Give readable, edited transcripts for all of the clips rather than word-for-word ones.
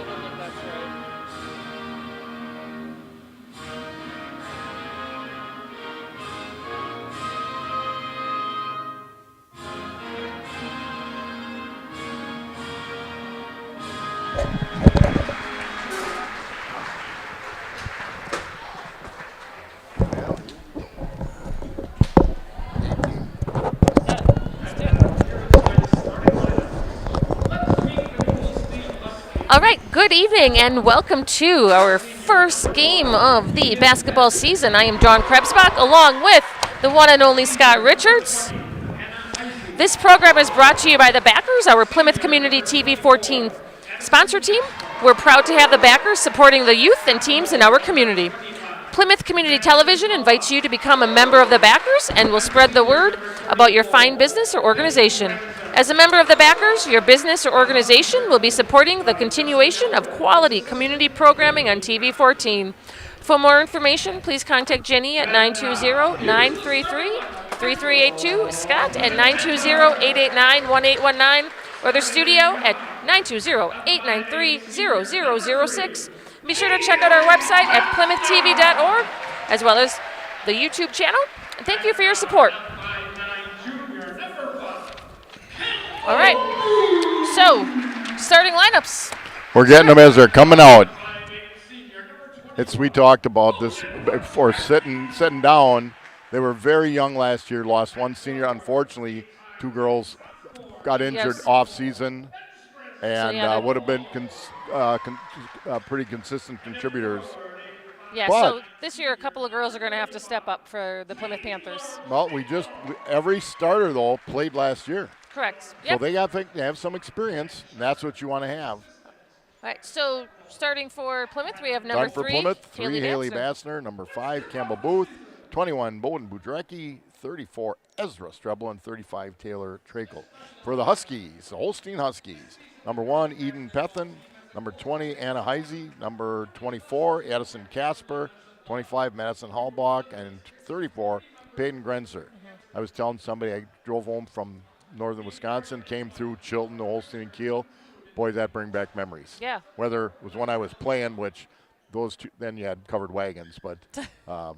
don't think that's right. All right, good evening and welcome to our first game of the basketball season. I am Dawn Krebsbach along with the one and only Scott Richards. This program is brought to you by the Backers, our Plymouth Community TV 14 sponsor team. We're proud to have the Backers supporting the youth and teams in our community. Plymouth Community Television invites you to become a member of the Backers and will spread the word about your fine business or organization. As a member of the Backers, your business or organization will be supporting the continuation of quality community programming on TV 14. For more information, please contact Jenny at 920-933-3382, Scott at 920-889-1819, or the studio at 920-893-0006. Be sure to check out our website at PlymouthTV.org, as well as the YouTube channel. And thank you for your support. All right, so starting lineups. We're getting them as they're coming out. We talked about this before sitting down. They were very young last year, lost one senior. Unfortunately, two girls got injured off season and would have been pretty consistent contributors. Yeah, so this year a couple of girls are going to have to step up for the Plymouth Panthers. Well, every starter, though, played last year. Correct. So they have some experience, and that's what you want to have. All right, so starting for Plymouth, we have number 3, Plymouth, 3, Haley Bassner. Number 5, Campbell Booth. 21, Bowden Budrecki. 34, Ezra Streblin. 35, Taylor Trakel. For the Huskies, the Holstein Huskies. Number 1, Eden Pethin. Number 20, Anna Heisey. Number 24, Addison Casper. 25, Madison Hallbach. And 34, Peyton Grenzer. I was telling somebody I drove home from northern Wisconsin, came through Chilton, Holstein, and Kiel. Boy, that bring back memories. Yeah. Whether it was when I was playing, which those two, then you had covered wagons. But, so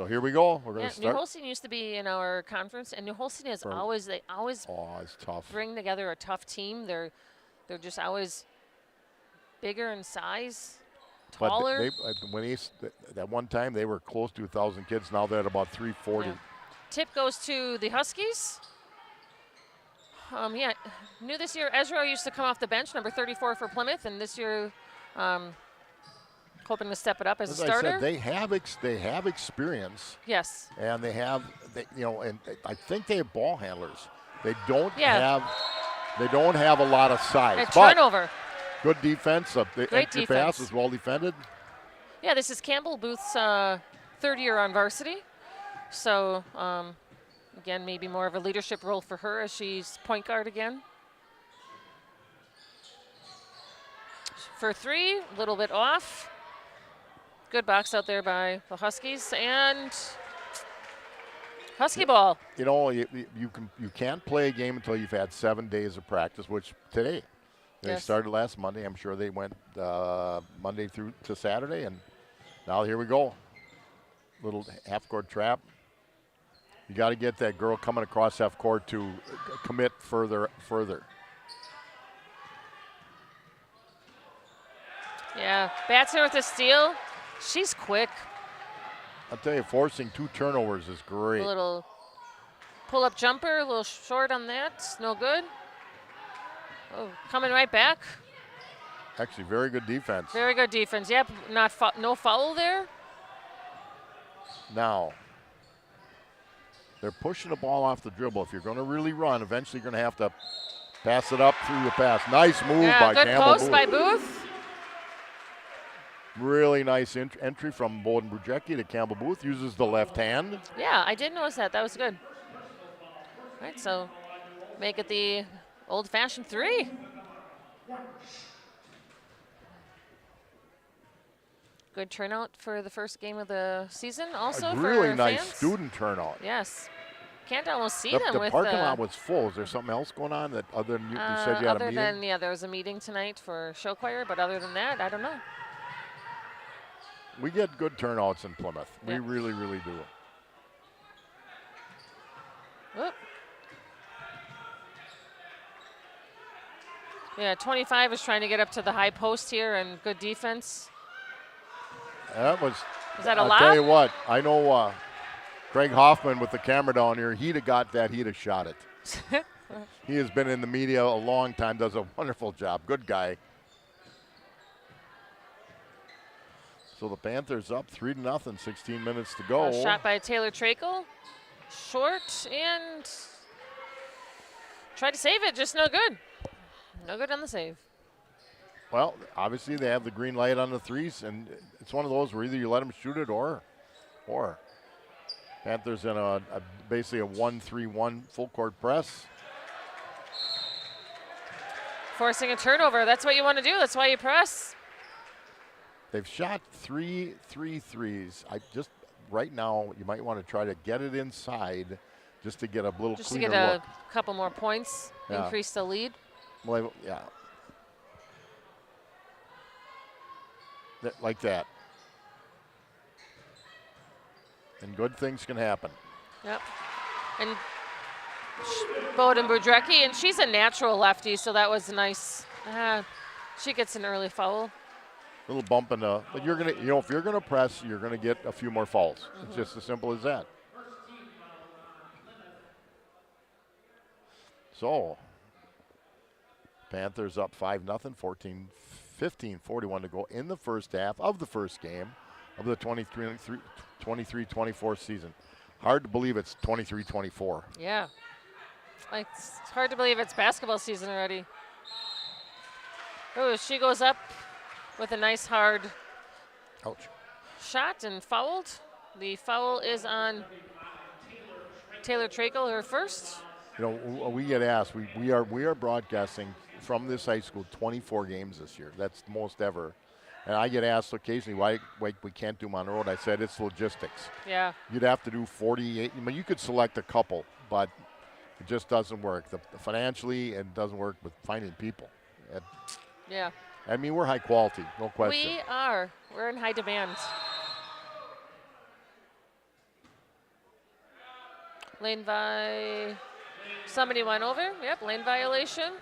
here we go. We're going to start. New Holstein used to be in our conference, and New Holstein is always it's tough. Bring together a tough team. They're just always bigger in size, taller. But that one time, they were close to 1,000 kids. Now they're at about 340. Yeah. Tip goes to the Huskies. New this year, Ezra used to come off the bench, number 34 for Plymouth, and this year hoping to step it up as a starter. I said, they have experience. Yes. And and I think they have ball handlers. They don't have a lot of size. A turnover. Good defense. Great defense. Pass is well defended. Yeah, this is Campbell Booth's third year on varsity. So, again, maybe more of a leadership role for her as she's point guard again. For 3, a little bit off. Good box out there by the Huskies, and Husky ball. You can't play a game until you've had 7 days of practice, which today. They started last Monday. I'm sure they went Monday through to Saturday, and now here we go. Little half-court trap. You got to get that girl coming across half court to commit further. Yeah, Batsner with a steal. She's quick. I'll tell you, forcing 2 turnovers is great. A little pull-up jumper, a little short on that. No good. Oh, coming right back. Actually, very good defense. Very good defense. Yep, no foul there. Now, they're pushing the ball off the dribble. If you're going to really run, eventually you're going to have to pass it up through the pass. Nice move by Campbell Booth. Good post by Booth. Really nice entry from Bowden Budrecki to Campbell Booth. Uses the left hand. Yeah, I did notice that. That was good. All right, so make it the old-fashioned 3. Good turnout for the first game of the season also a for really nice fans. Student turnout. Yes. Can't almost see The them with parking lot was full. Is there something else going on that other than you said you had a meeting? Other than, there was a meeting tonight for show choir, but other than that, I don't know. We get good turnouts in Plymouth. Yeah. We really, really do. Whoop. Yeah, 25 is trying to get up to the high post here, and good defense. That was. Is that a I'll lob? tell you what. I know Craig Hoffman with the camera down here. He'd have got that. He'd have shot it. He has been in the media a long time. Does a wonderful job. Good guy. So the Panthers up 3-0. 16 minutes to go. A shot by Taylor Trakel. Short and tried to save it. Just no good. No good on the save. Well, obviously they have the green light on the threes, and it's one of those where either you let them shoot it or. Panthers in basically a 1-3-1 full court press. Forcing a turnover. That's what you want to do. That's why you press. They've shot 3 threes. Right now you might want to try to get it inside just to get a little just to cleaner get a look. couple more points, Yeah. increase the lead. Well, yeah. Like that. And good things can happen. Yep. And Bowden Budrecki, and she's a natural lefty, so that was nice. She gets an early foul. Little bump in the, but you're gonna, if you're gonna press, you're gonna get a few more fouls. Mm-hmm. It's just as simple as that. So, Panthers up 5-0, 41 to go in the first half of the first game of the 23-24 season. Hard to believe it's 23-24. Yeah. It's hard to believe it's basketball season already. Oh, she goes up with a nice hard Ouch. shot and fouled. The foul is on Taylor Trakel, her first. We get asked. We are broadcasting from this high school 24 games this year. That's the most ever. And I get asked occasionally why we can't do them on the road. I said it's logistics. Yeah. You'd have to do 48. I mean, you could select a couple, but it just doesn't work. Financially, it doesn't work with finding people. Yeah. I mean, we're high quality, no question. We are. We're in high demand. Lane somebody went over. Yep, lane violation.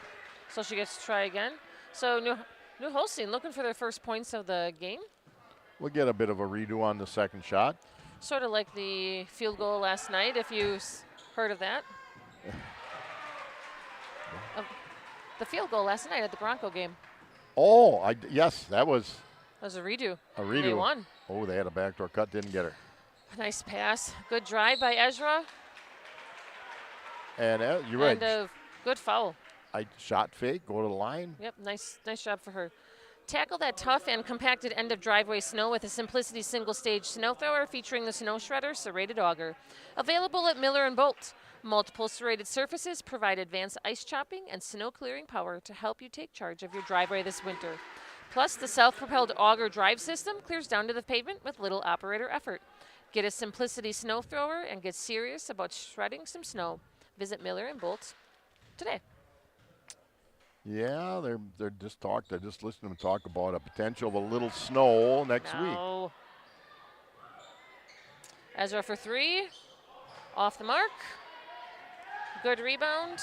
So she gets to try again. So New Holstein looking for their first points of the game. We'll get a bit of a redo on the second shot. Sort of like the field goal last night, if you heard of that. The field goal last night at the Bronco game. Oh, yes, that was That was a redo. a redo. They won. Oh, they had a backdoor cut, didn't get her. Nice pass. Good drive by Ezra. And you're right. And a good foul. I shot fake, go to the line. Yep, nice job for her. Tackle that tough and compacted end of driveway snow with a Simplicity single-stage snow thrower featuring the Snow Shredder serrated auger. Available at Miller & Bolt. Multiple serrated surfaces provide advanced ice chopping and snow clearing power to help you take charge of your driveway this winter. Plus, the self-propelled auger drive system clears down to the pavement with little operator effort. Get a Simplicity snow thrower and get serious about shredding some snow. Visit Miller & Bolt today. Yeah, they're just listening to them talk about a potential of a little snow next week. Ezra for three. Off the mark. Good rebound.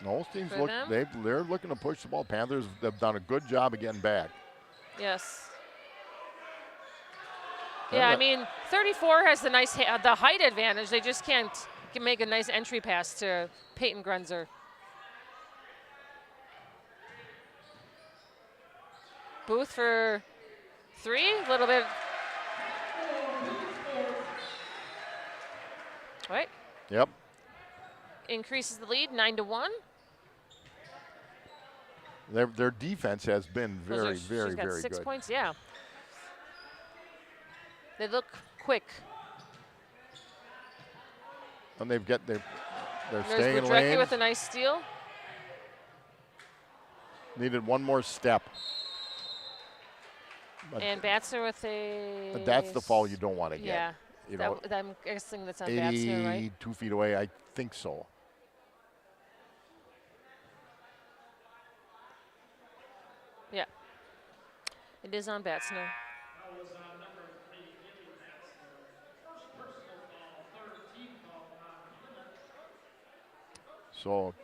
Holstein's they're looking to push the ball. Panthers have done a good job of getting back. Yes. Yeah, I mean, 34 has the the height advantage. They just can't make a nice entry pass to Peyton Grunzer. Booth for three, a little bit. Right. Yep. Increases the lead, 9-1. Their defense has been very, She's very, got very 6 good. points, yeah. They look quick. And they're There's staying in Budrecki lane. with a nice steal. Needed one more step. And Batzner with a. But that's the foul you don't want to get. Yeah. you know, I'm guessing that's on Batsner, right? 82 feet away. I think so. Yeah. It is on Batsner. So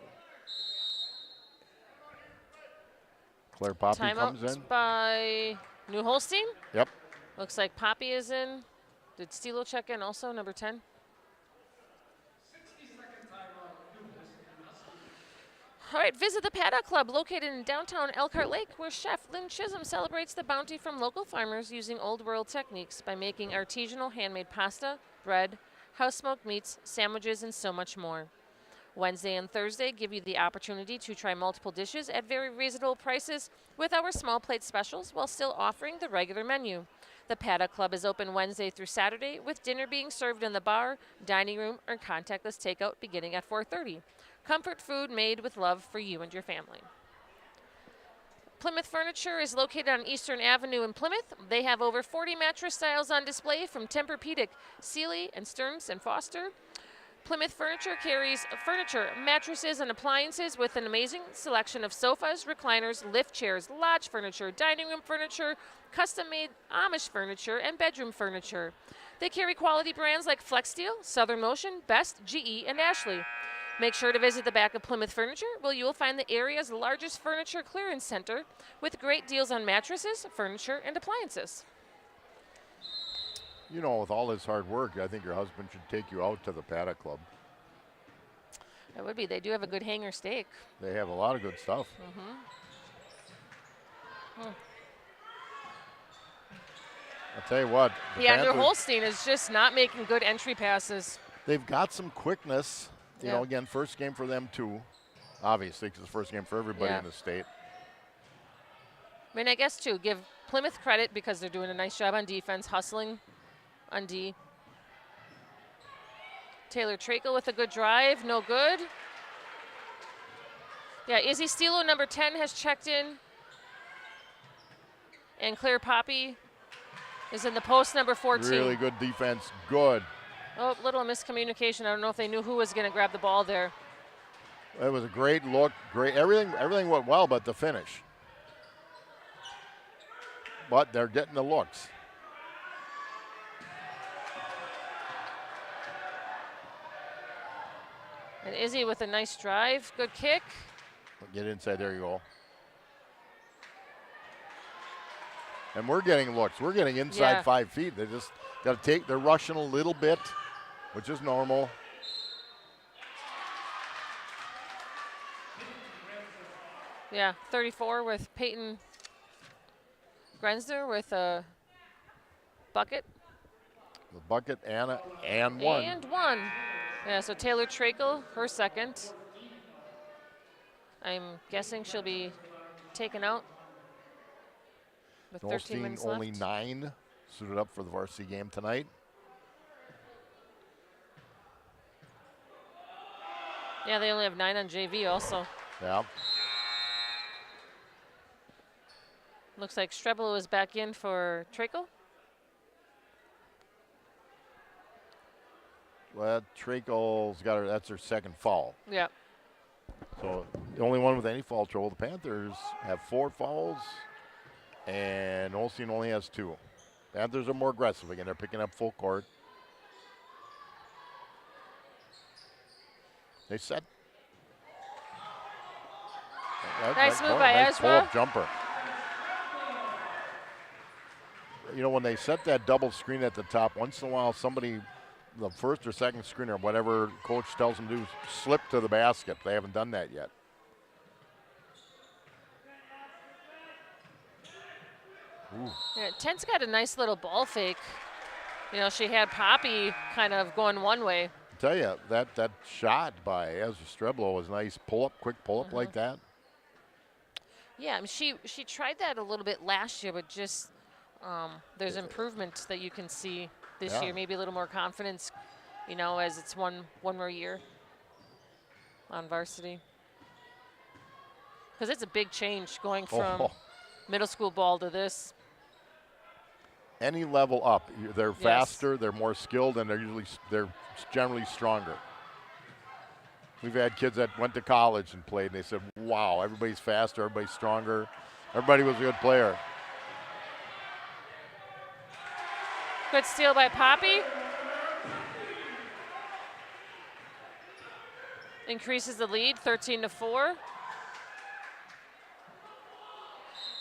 Claire Poppy comes in. Timeout by New Holstein. Yep. Looks like Poppy is in. Did Stilo check in also, number 10? All right, visit the Paddock Club located in downtown Elkhart Lake, where Chef Lynn Chisholm celebrates the bounty from local farmers using old world techniques by making artisanal handmade pasta, bread, house-smoked meats, sandwiches, and so much more. Wednesday and Thursday give you the opportunity to try multiple dishes at very reasonable prices with our small plate specials while still offering the regular menu. The Paddock Club is open Wednesday through Saturday, with dinner being served in the bar, dining room, or contactless takeout beginning at 4:30. Comfort food made with love for you and your family. Plymouth Furniture is located on Eastern Avenue in Plymouth. They have over 40 mattress styles on display from Tempur-Pedic, Sealy, and Stearns & Foster. Plymouth Furniture carries furniture, mattresses, and appliances with an amazing selection of sofas, recliners, lift chairs, lodge furniture, dining room furniture, custom-made Amish furniture, and bedroom furniture. They carry quality brands like FlexSteel, Southern Motion, Best, GE, and Ashley. Make sure to visit the back of Plymouth Furniture, where you will find the area's largest furniture clearance center with great deals on mattresses, furniture, and appliances. You know, with all this hard work, I think your husband should take you out to the Paddock Club. It would be. They do have a good hanger steak. They have a lot of good stuff. I'll tell you what. Yeah, New Holstein is just not making good entry passes. They've got some quickness. You know, again, first game for them too, obviously, because it's the first game for everybody in the state. I mean, I guess, too, give Plymouth credit because they're doing a nice job on defense, hustling on D. Taylor Trakel with a good drive, no good. Yeah, Izzy Stilo, number 10, has checked in. And Claire Poppy is in the post, number 14. Really good defense, good. Oh, little miscommunication. I don't know if they knew who was going to grab the ball there. It was a great look, great, everything went well but the finish. But they're getting the looks. And Izzy with a nice drive, good kick. Get inside, there you go. And we're getting looks. We're getting inside 5 feet. They just got to they're rushing a little bit, which is normal. Yeah, 34 with Peyton Grenzner with a bucket. The bucket and one. And one. Yeah, so Taylor Trakel, her second. I'm guessing she'll be taken out with 13 minutes left. Only 9 suited up for the varsity game tonight. Yeah, they only have 9 on JV also. Yeah. Looks like Strebel is back in for Trakel. Well, Trakel's got that's her second foul. Yeah. So the only one with any foul trouble. The Panthers have 4 fouls, and Holstein only has 2. Panthers are more aggressive again. They're picking up full court. They set. Nice move by nice Ezra. Pull-up jumper. You know, when they set that double screen at the top, once in a while somebody, the first or second screener, whatever coach tells them to do, slip to the basket. They haven't done that yet. Ooh. Yeah, Tent's got a nice little ball fake. You know, she had Poppy kind of going one way. I tell you, that shot by Ezra Streblo was nice. Pull-up, quick pull-up like that. Yeah, I mean, she tried that a little bit last year, but just there's improvement that you can see this year. Maybe a little more confidence, you know, as it's one more year on varsity. Because it's a big change going from middle school ball to this. any level up, they're Yes. faster, they're more skilled, and they're generally stronger. We've had kids that went to college and played, and they said, wow, everybody's faster, everybody's stronger. Everybody was a good player. Good steal by Poppy. Increases the lead, 13-4.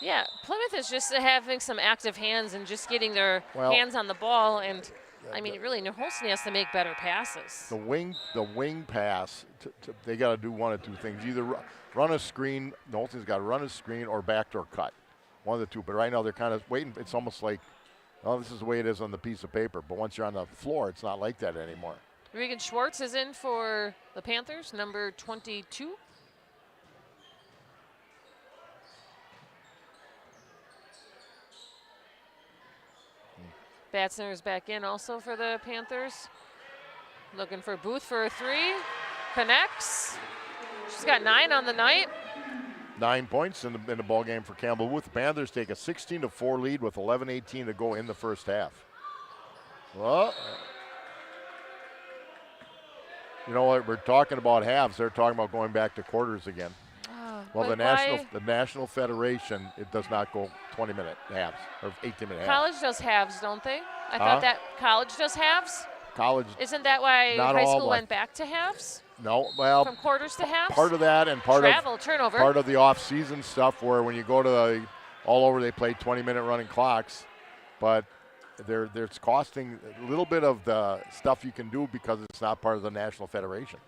Yeah, Plymouth is just having some active hands and just getting their hands on the ball. And, I mean, really, New Holstein has to make better passes. The wing pass, they got to do one of two things. Either run a screen, the Holstein's got to run a screen, or backdoor cut. One of the two. But right now they're kind of waiting. It's almost like, oh, this is the way it is on the piece of paper. But once you're on the floor, it's not like that anymore. Regan Schwartz is in for the Panthers, number 22. Batzner is back in also for the Panthers. Looking for Booth for a three. Connects. She's got 9 on the night. 9 points in the ball game for Campbell Booth. The Panthers take a 16-4 lead with 11:18 to go in the first half. Well, you know what? We're talking about halves. They're talking about going back to quarters again. Well, the National Federation, it does not go 20-minute halves or 18-minute halves. College does halves, don't they? I thought that college does halves. College. Isn't that why high school went back to halves? No, well. From quarters to halves? Part of that and turnover. Part of the off-season stuff where when you go to all over they play 20-minute running clocks, but it's costing a little bit of the stuff you can do because it's not part of the National Federation.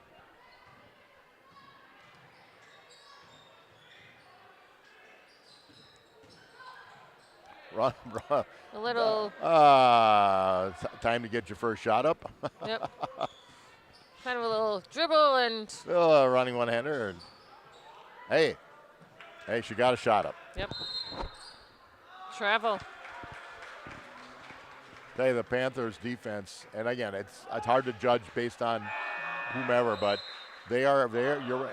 Run. A little. Time to get your first shot up. Yep. Kind of a little dribble and. Running one-hander. Hey, she got a shot up. Yep. Travel. Tell you, the Panthers defense, and again, it's hard to judge based on whomever, but you're right.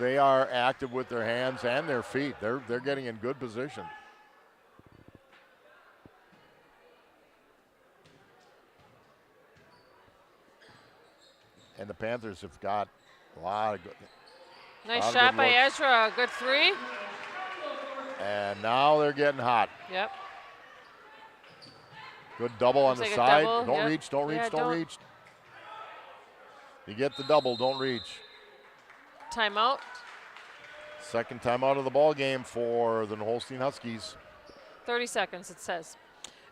They are active with their hands and their feet. They're getting in good position. And the Panthers have got a lot of good. Nice shot by Ezra. Good three. And now they're getting hot. Yep. Good double on the side. Don't reach. Don't reach. You get the double. Don't reach. Timeout. Second timeout of the ball game for the Holstein Huskies. 30 seconds, it says.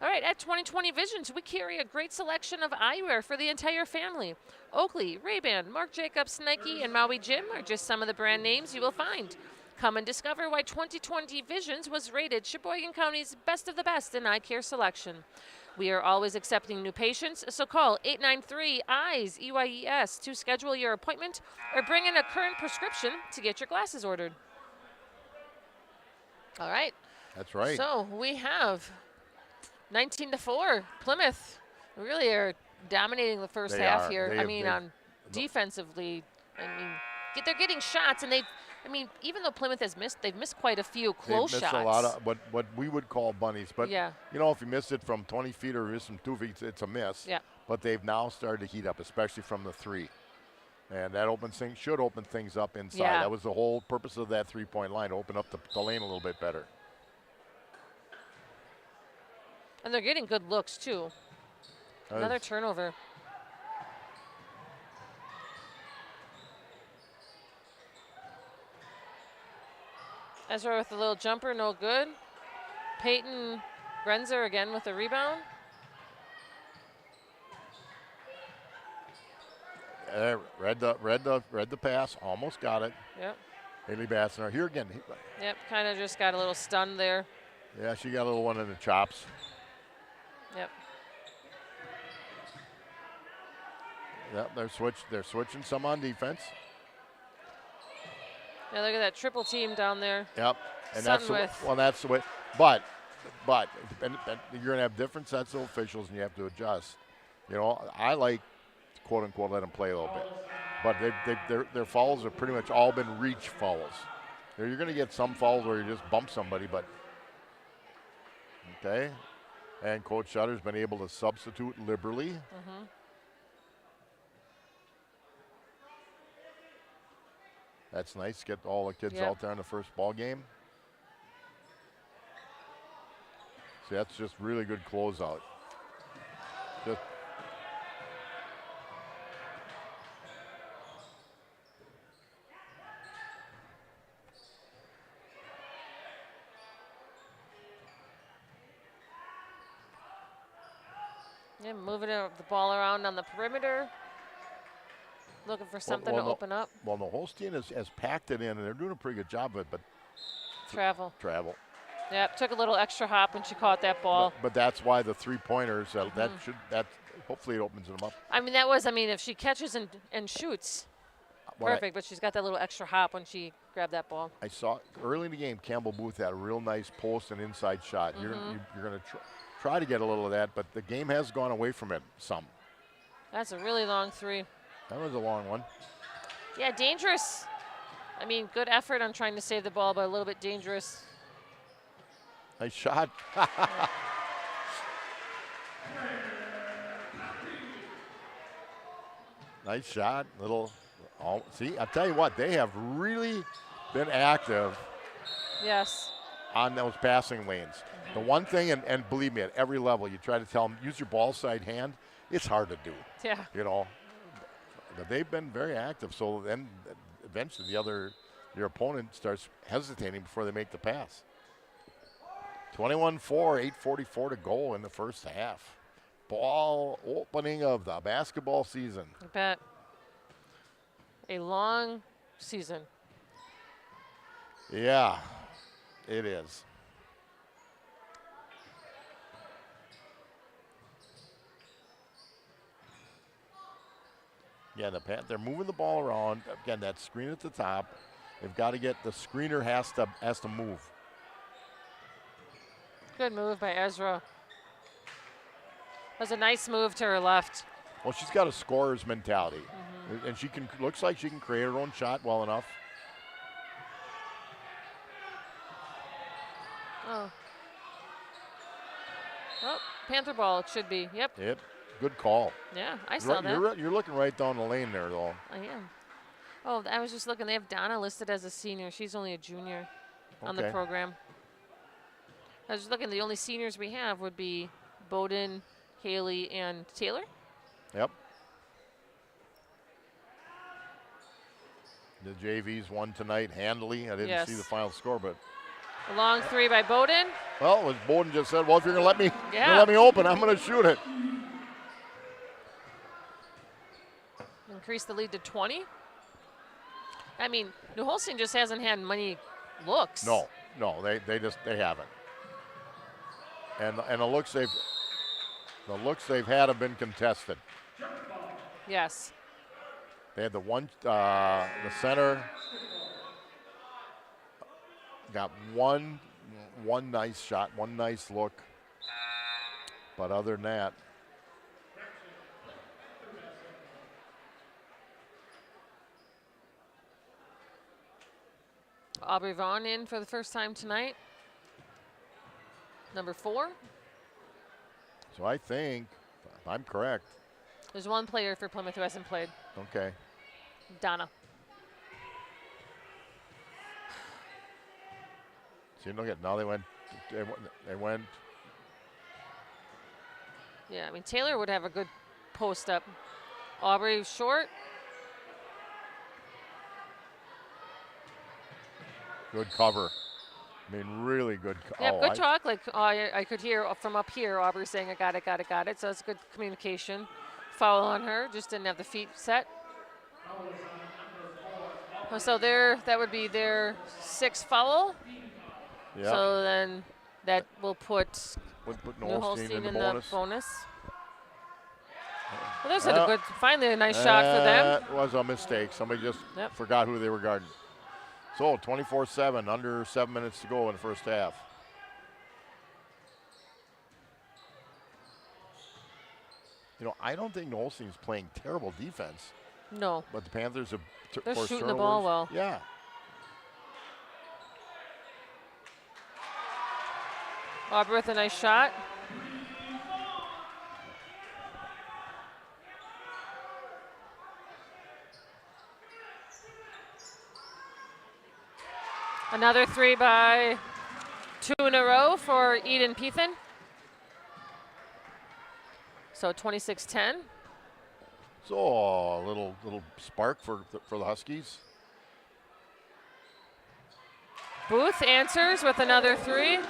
All right, at 2020 Visions, we carry a great selection of eyewear for the entire family. Oakley, Ray-Ban, Marc Jacobs, Nike, and Maui Jim are just some of the brand names you will find. Come and discover why 2020 Visions was rated Sheboygan County's best of the best in eye care selection. We are always accepting new patients, so call 893-EYES, EYES, to schedule your appointment or bring in a current prescription to get your glasses ordered. All right. That's right. So we have 19-4. Plymouth really are dominating the first half here. Defensively, they're getting shots, and even though Plymouth has missed, they've missed quite a few close shots. They've missed a lot of what we would call bunnies. But, yeah. If you missed it from 20 feet or miss from 2 feet, it's a miss. Yeah. But they've now started to heat up, especially from the three. And that should open things up inside. Yeah. That was the whole purpose of that three-point line, to open up the lane a little bit better. And they're getting good looks, too. Another turnover. Ezra with a little jumper, no good. Peyton Grenzer again with a rebound. Read the pass, almost got it. Yep. Haley Bassner here again. Yep, kind of just got a little stunned there. Yeah, she got a little one in the chops. Yep. Yep, they're switching some on defense. Yeah, look at that triple team down there. Yep, and that's the way. But you're gonna have different sets of officials, and you have to adjust. I like, quote unquote, let them play a little bit, but their fouls have pretty much all been reach fouls. You're gonna get some fouls where you just bump somebody, but okay. And Coach Shutter's been able to substitute liberally. That's nice. Get all the kids out there in the first ball game. See, that's just really good closeout. Just Yeah, moving the ball around on the perimeter. Looking for something to open up. Well, no, Holstein has packed it in, and they're doing a pretty good job of it, but Travel. Yeah, took a little extra hop when she caught that ball. But that's why the three-pointers, hopefully it opens them up. I mean, if she catches and shoots, perfect, but she's got that little extra hop when she grabbed that ball. I saw early in the game, Campbell Booth had a real nice post and inside shot. You're going to try to get a little of that, but the game has gone away from it some. That's a really long three. That was a long one. Yeah, dangerous. I mean, good effort on trying to save the ball, but a little bit dangerous. Nice shot. Nice shot. See, I'll tell you what, they have really been active. Yes. On those passing lanes. The one thing, and believe me, at every level, you try to tell them, use your ball side hand. It's hard to do. Yeah. But they've been very active. So then eventually your opponent starts hesitating before they make the pass. 21-4, 8:44 to go in the first half. Ball opening of the basketball season. I bet. A long season. Yeah, it is. Yeah, they're moving the ball around. Again, that screen at the top. They've got to get the screener has to move. Good move by Ezra. That was a nice move to her left. Well, she's got a scorer's mentality, and looks like she can create her own shot well enough. Oh, Panther ball it should be. Yep. Good call. Yeah, I saw that. You're looking right down the lane there, though. I am. Oh, I was just looking. They have Donna listed as a senior. She's only a junior on the program. I was just looking. The only seniors we have would be Bowden, Haley, and Taylor. Yep. The JVs won tonight handily. I didn't see the final score, but a long three by Bowden. Well, as Bowden just said, well, if you're going to let me open, I'm going to shoot it. Increase the lead to 20. I mean, New Holstein just hasn't had many looks. No, they haven't. And the looks they've had have been contested. Yes. They had the center got one nice shot, one nice look. But other than that, Aubrey Vaughn in for the first time tonight. Number 4. So I think, if I'm correct. There's one player for Plymouth who hasn't played. Okay. Donna. See, look at now they went. Yeah, I mean Taylor would have a good post up. Aubrey short. Good cover. I mean, really good. Yeah, good talk. Like I could hear from up here, Aubrey saying, "I got it." So it's good communication. Foul on her. Just didn't have the feet set. So that would be their 6th foul. Yeah. So then that will put New Holstein in the bonus. Well, there's finally a nice shot for them. That was a mistake. Somebody just forgot who they were guarding. So 24-7, under 7 minutes to go in the first half. I don't think Holstein's playing terrible defense. No. But the Panthers have they're shooting the ball well. Yeah. Aubrey with a nice shot. Another 3 by 2 in a row for Eden Pethin. So 26-10. So a little spark for the Huskies. Booth answers with another 3.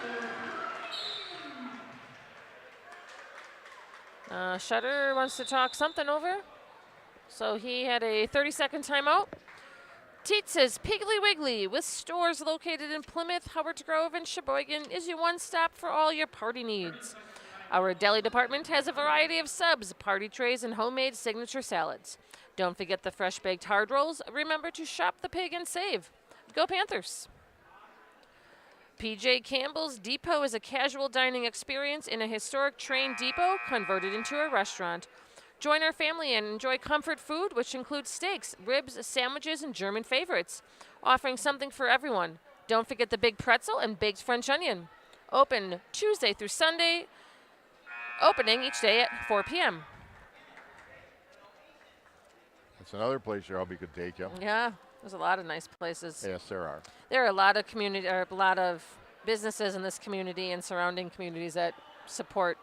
Shutter wants to talk something over. So he had a 30-second timeout. Tietz's Piggly Wiggly, with stores located in Plymouth, Howard Grove, and Sheboygan, is your one stop for all your party needs. Our deli department has a variety of subs, party trays, and homemade signature salads. Don't forget the fresh baked hard rolls. Remember to shop the pig and save. Go Panthers! PJ Campbell's Depot is a casual dining experience in a historic train depot converted into a restaurant. Join our family and enjoy comfort food, which includes steaks, ribs, sandwiches, and German favorites, offering something for everyone. Don't forget the big pretzel and baked French onion. Open Tuesday through Sunday, opening each day at 4 p.m. That's another place Shelby could take you. Yeah, there's a lot of nice places. Yes, there are. There are a lot of a lot of businesses in this community and surrounding communities that support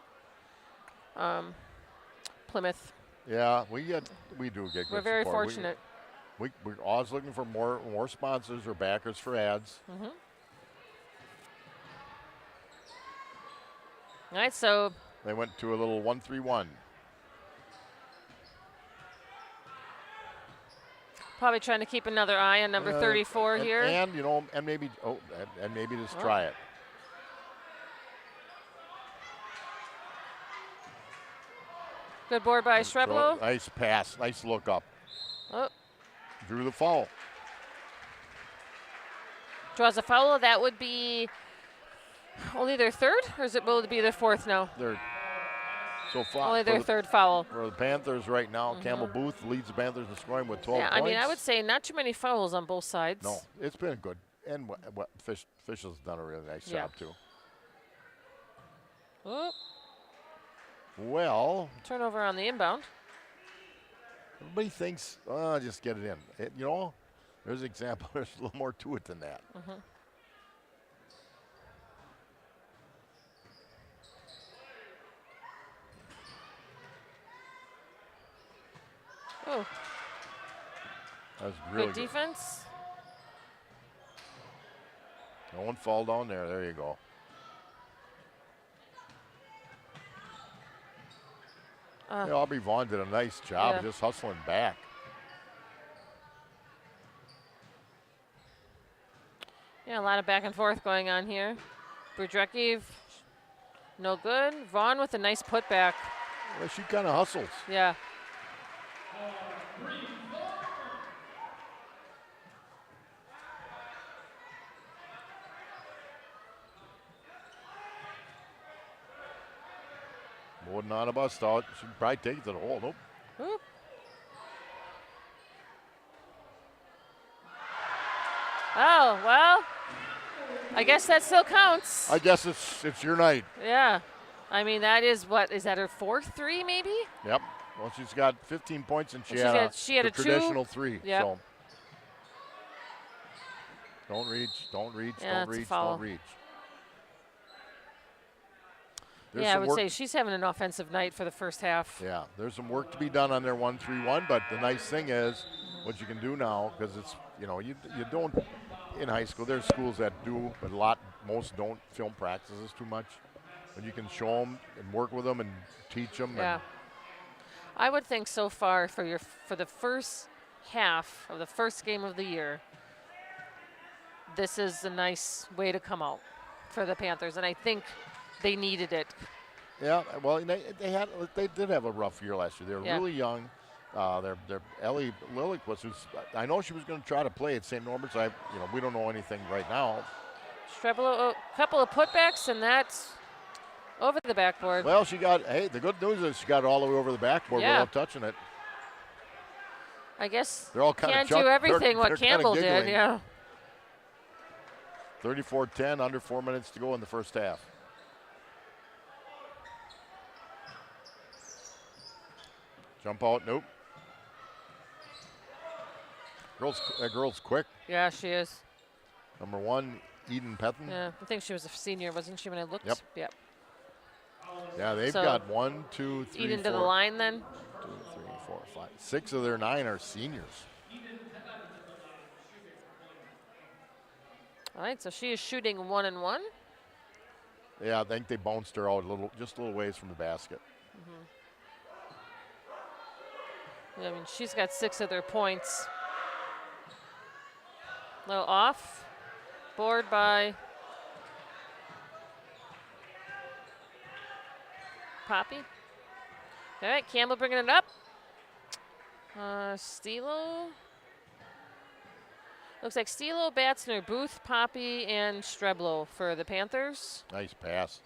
Plymouth. Yeah, we do get good We're very support. fortunate. We're always looking for more sponsors or backers for ads. Mm-hmm. All right, so They went to a little 1-3-1. probably trying to keep another eye on number 34 here. And maybe just try it. Good board by Streblo. Nice pass, nice look up. Oh. Drew the foul. Draws a foul. That would be only their third, or will it be their fourth now? Only their third foul. For the Panthers right now, Campbell Booth leads the Panthers in scoring with 12 points. Yeah, I mean, I would say not too many fouls on both sides. No, it's been good. And what Fish has done a really nice job, too. Oh. Well. Turnover on the inbound. Everybody thinks, just get it in. There's an example. There's a little more to it than that. Mm-hmm. Oh. That was really good defense. No one fall down there. There you go. Aubrey Vaughn did a nice job just hustling back. Yeah, a lot of back and forth going on here. Budrecki, no good. Vaughn with a nice putback. Well, she kind of hustles. Yeah. Would not have bust out. She'd probably take it to the hole. Nope. Oop. Oh, well, I guess that still counts. I guess it's your night. Yeah. I mean, that is is that her fourth 3 maybe? Yep. Well, she's got 15 points and she had a traditional traditional 3. Yep. So don't reach, don't reach, yeah, don't reach, foul. don't reach. I would say she's having an offensive night for the first half. Yeah, there's some work to be done on their 1-3-1, but the nice thing is what you can do now, because it's, you don't, in high school, there's schools that do, but most don't film practices too much. But you can show them and work with them and teach them. Yeah. I would think so far for the first half of the first game of the year, this is a nice way to come out for the Panthers, and I think they needed it. Yeah, well, they did have a rough year last year. They were really young. Their Ellie Lilliquist, I know she was going to try to play at St. Norbert's. We don't know anything right now. Streblo, a couple of putbacks, and that's over the backboard. Well, the good news is she got it all the way over the backboard without touching it. I guess they're all can't do everything what Campbell did, yeah. 34-10, under 4 minutes to go in the first half. Jump out, nope. Girl's quick. Yeah, she is. Number 1, Eden Pethin. Yeah, I think she was a senior, wasn't she, when I looked? Yep. Yep. Yeah, they've So, got 1, 2, 3, Eden to the 4, line then. 2, 3, 4, 5. 6 of their 9 are seniors. All right, so she is shooting 1 and 1. Yeah, I think they bounced her out just a little ways from the basket. I mean, she's got 6 of their points. Little off. Board by Poppy. All right, Campbell bringing it up. Stilo. Looks like Stilo, Batzner, Booth, Poppy, and Streblo for the Panthers. Nice pass.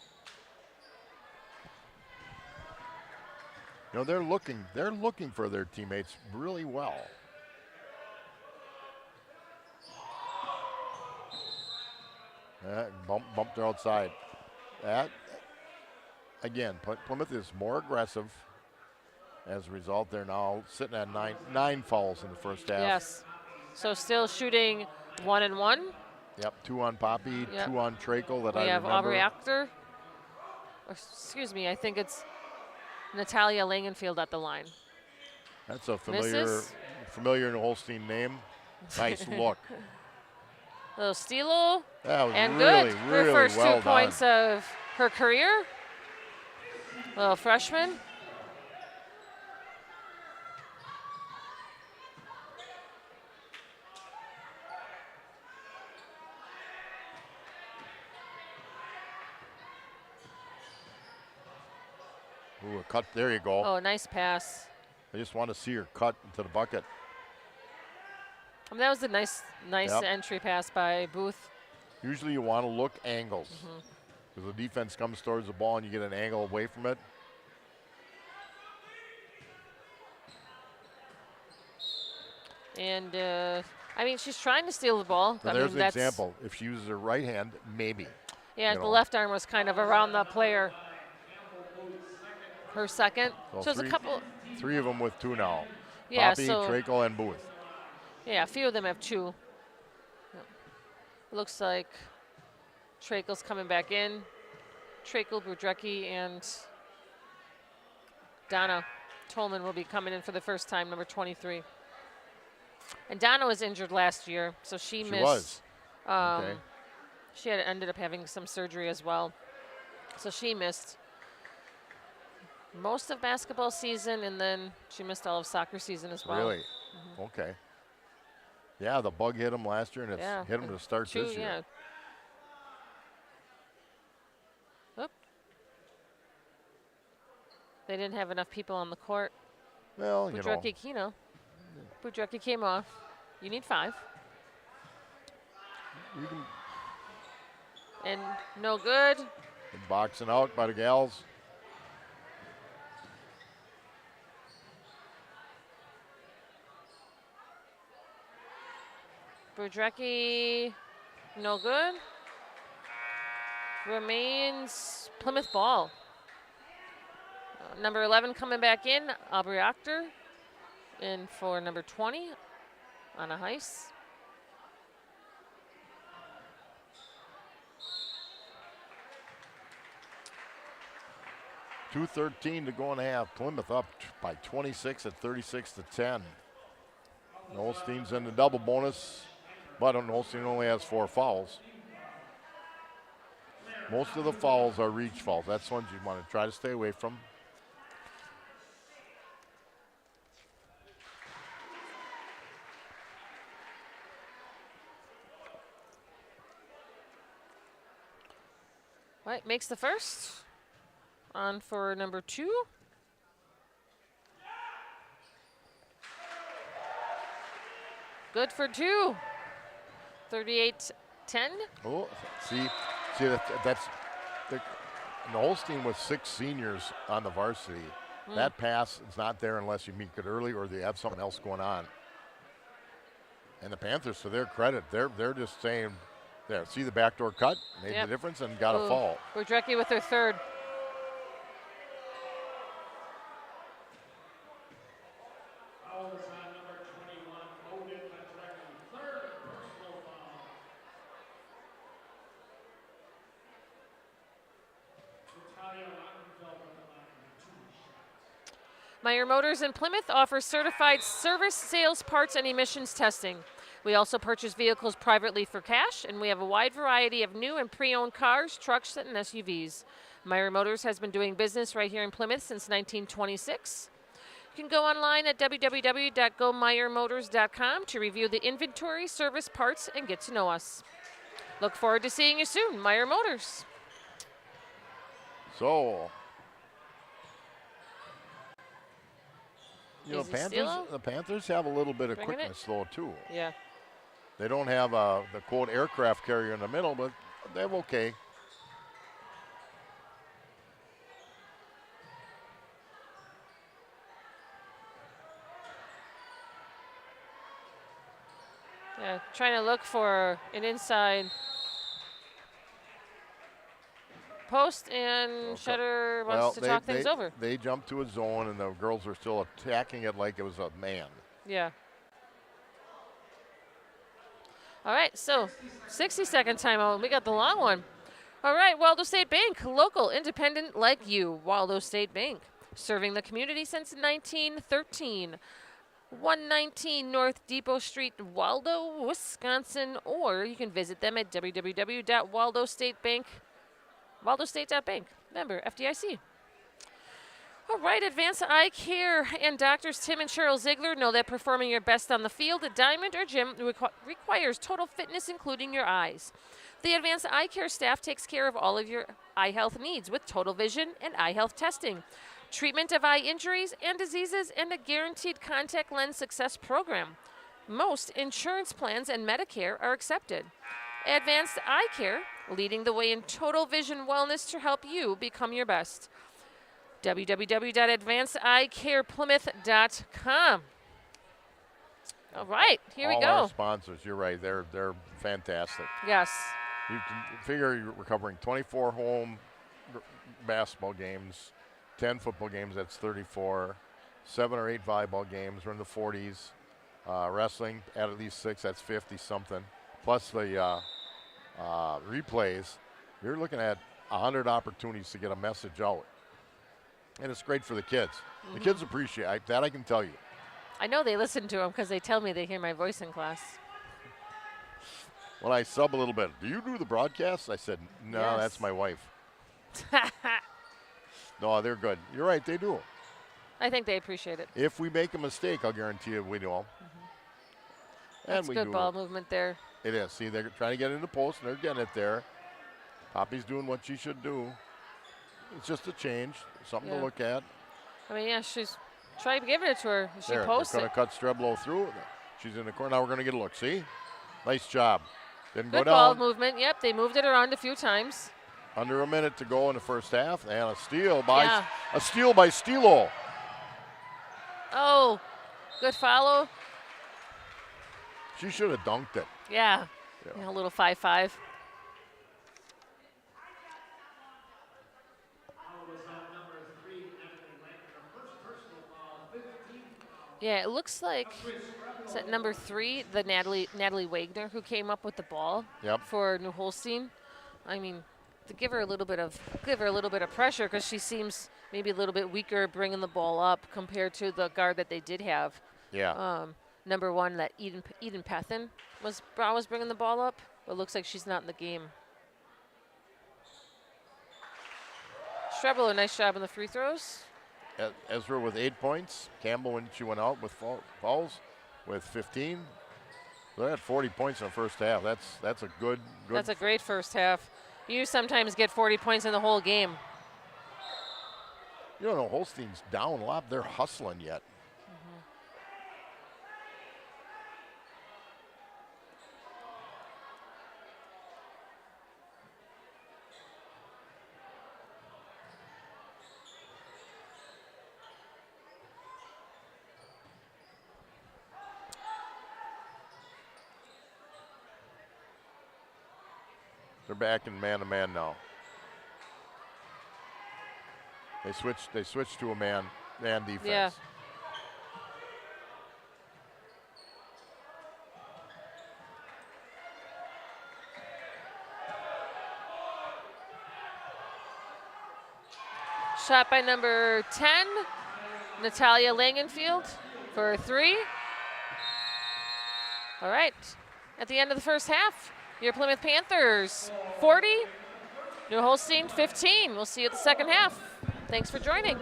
You know, they're looking for their teammates really well. Bumped her outside. That, again, Plymouth is more aggressive. As a result, they're now sitting at nine fouls in the first half. Yes. So still shooting 1 and 1. Yep, 2 on Poppy, Yep. 2 on Trakel that We I have remember. Aubrey Achter. Excuse me, I think it's Natalia Langenfield at the line. That's a Misses. familiar Holstein name. Nice look. Little Stilo. That was And really, good. really Her first well 2 points done. of her career. Little freshman. Ooh, a cut. There you go. Oh, nice pass. I just want to see her cut into the bucket. I mean, that was a nice Yep. entry pass by Booth. Usually you want to look angles. Because the defense comes towards the ball and you get an angle away from it. And, I mean, she's trying to steal the ball. So I there's mean, an example. If she uses her right hand, maybe. Yeah, you the know. left arm was kind of around the player. Her second. So So it's a couple. 3 of them with 2 now. Yeah, Poppy, so Trakel, and Booth. yeah, a few of them have 2. Looks like Trakel's coming back in. Trakel, Budrecki, and Donna Tolman will be coming in for the first time, number 23. And Donna was injured last year, so she missed. Was. Okay. She ended up having some surgery as well, so she missed most of basketball season, and then she missed all of soccer season as well. Really? Okay. Yeah, the bug hit him last year, and it's Yeah. hit him to start 2, this year. yeah. Oop. They didn't have enough people on the court. Well, you know. Budrecki, Budrecki came off. You need 5. You can And no good. boxing out by the gals. Budrecki, no good. Remains Plymouth ball. Number 11 coming back in, Aubrey Achter. In for number 20, Anna Heiss. .213 to go in half. Plymouth up by 26 at 36-10. Holstein's in the double bonus, but Holstein only has 4 fouls. Most of the fouls are reach fouls. That's ones you want to try to stay away from. Right, makes the first. On for number 2. Good for 2. 38-10. Oh, see that's the Holstein with 6 seniors on the varsity. That pass is not there unless you make it early or they have something else going on. And the Panthers, to their credit, they're just saying, there, see the backdoor cut, made the difference and got a foul. Budrecki with her 3rd. Meyer Motors in Plymouth offers certified service, sales, parts, and emissions testing. We also purchase vehicles privately for cash, and we have a wide variety of new and pre-owned cars, trucks, and SUVs. Meyer Motors has been doing business right here in Plymouth since 1926. You can go online at www.gomeyermotors.com to review the inventory, service, parts, and get to know us. Look forward to seeing you soon, Meyer Motors. So, Easy the steal. Panthers have a little bit of Bringing quickness, though, too. Yeah. They don't have the quote aircraft carrier in the middle, but they're okay. Yeah, trying to look for an inside post, and Shutter wants to talk things over. They jumped to a zone, and the girls are still attacking it like it was a man. Yeah. All right, so 60-second timeout. We got the long one. All right, Waldo State Bank, local, independent like you. Waldo State Bank, serving the community since 1913. 119 North Depot Street, Waldo, Wisconsin, or you can visit them at www.waldostate.bank. Member FDIC. All right, Advanced Eye Care and doctors Tim and Cheryl Ziegler know that performing your best on the field, diamond, or gym requires total fitness, including your eyes. The Advanced Eye Care staff takes care of all of your eye health needs with total vision and eye health testing, treatment of eye injuries and diseases, and a guaranteed contact lens success program. Most insurance plans and Medicare are accepted. Advanced Eye Care, leading the way in total vision wellness to help you become your best. www.advancedeyecareplymouth.com. All right, here we go. All our sponsors, you're right, they're fantastic. Yes. You can figure you're covering 24 home basketball games, 10 football games, that's 34, 7 or 8 volleyball games, we're in the 40s. Wrestling at least 6, that's 50-something. Plus the replays, you're looking at 100 opportunities to get a message out. And it's great for the kids. Mm-hmm. The kids appreciate that, I can tell you. I know they listen to them because they tell me they hear my voice in class. When I sub a little bit, do you do the broadcast? I said, no, yes. That's my wife. No, they're good. You're right, they do. I think they appreciate it. If we make a mistake, I'll guarantee you we know. Mm-hmm. That's good ball movement there. It is. See, they're trying to get in the post, and they're getting it there. Poppy's doing what she should do. It's just a change, something to look at. I mean, yeah, she's trying to give it to her. She posts it. Going to cut Streblow through. She's in the corner. Now we're going to get a look. See? Nice job. Didn't go down. Good ball movement. Yep, they moved it around a few times. Under a minute to go in the first half, and a steal by Stilo. Oh, good follow. She should have dunked it. Yeah, a little 5-5. Yeah, it looks like it's at number 3, the Natalie Wagner, who came up with the ball for New Holstein. I mean, to give her a little bit of pressure because she seems maybe a little bit weaker bringing the ball up compared to the guard that they did have. Yeah. Number 1, that Eden Pethin was bringing the ball up, but it looks like she's not in the game. Strebler, nice job on the free throws. Ezra with 8 points. Campbell, when she went out with fouls, with 15. So they had 40 points in the first half. That's a good. That's a great first half. You sometimes get 40 points in the whole game. You don't know, Holstein's down a lot. They're hustling yet. They're back in man-to-man now. They switched to a man defense. Yeah. Shot by number 10, Natalia Langenfield for 3. All right. At the end of the first half, your Plymouth Panthers 40, New Holstein 15. We'll see you at the second half. Thanks for joining.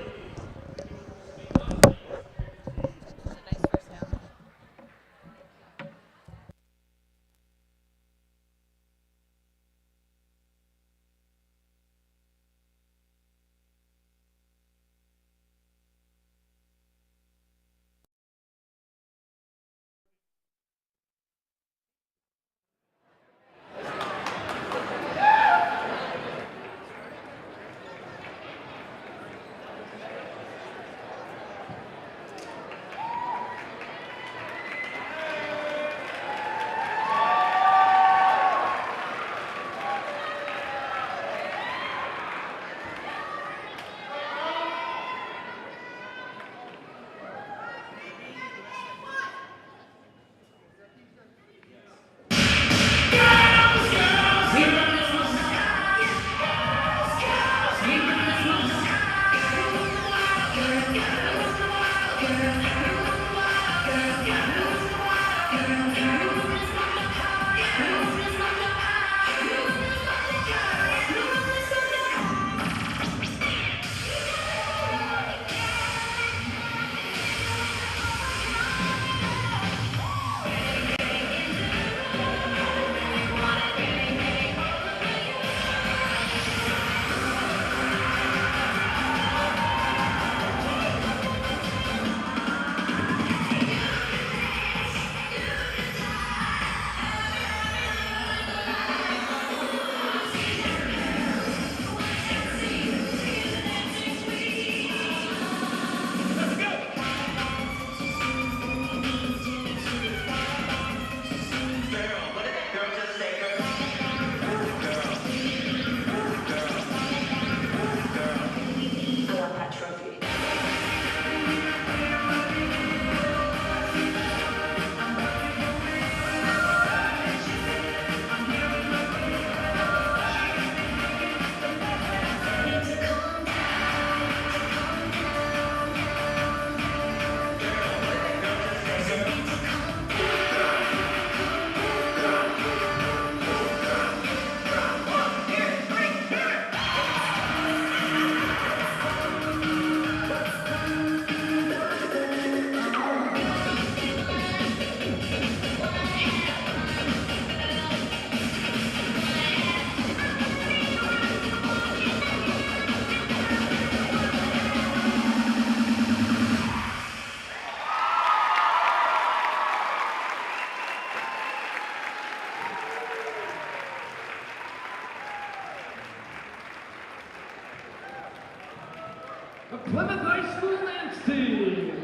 The Plymouth High School dance team.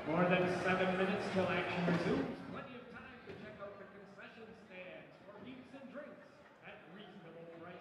More than 7 minutes till action resumes. Plenty of time to check out the concession stands for meats and drinks at reasonable prices.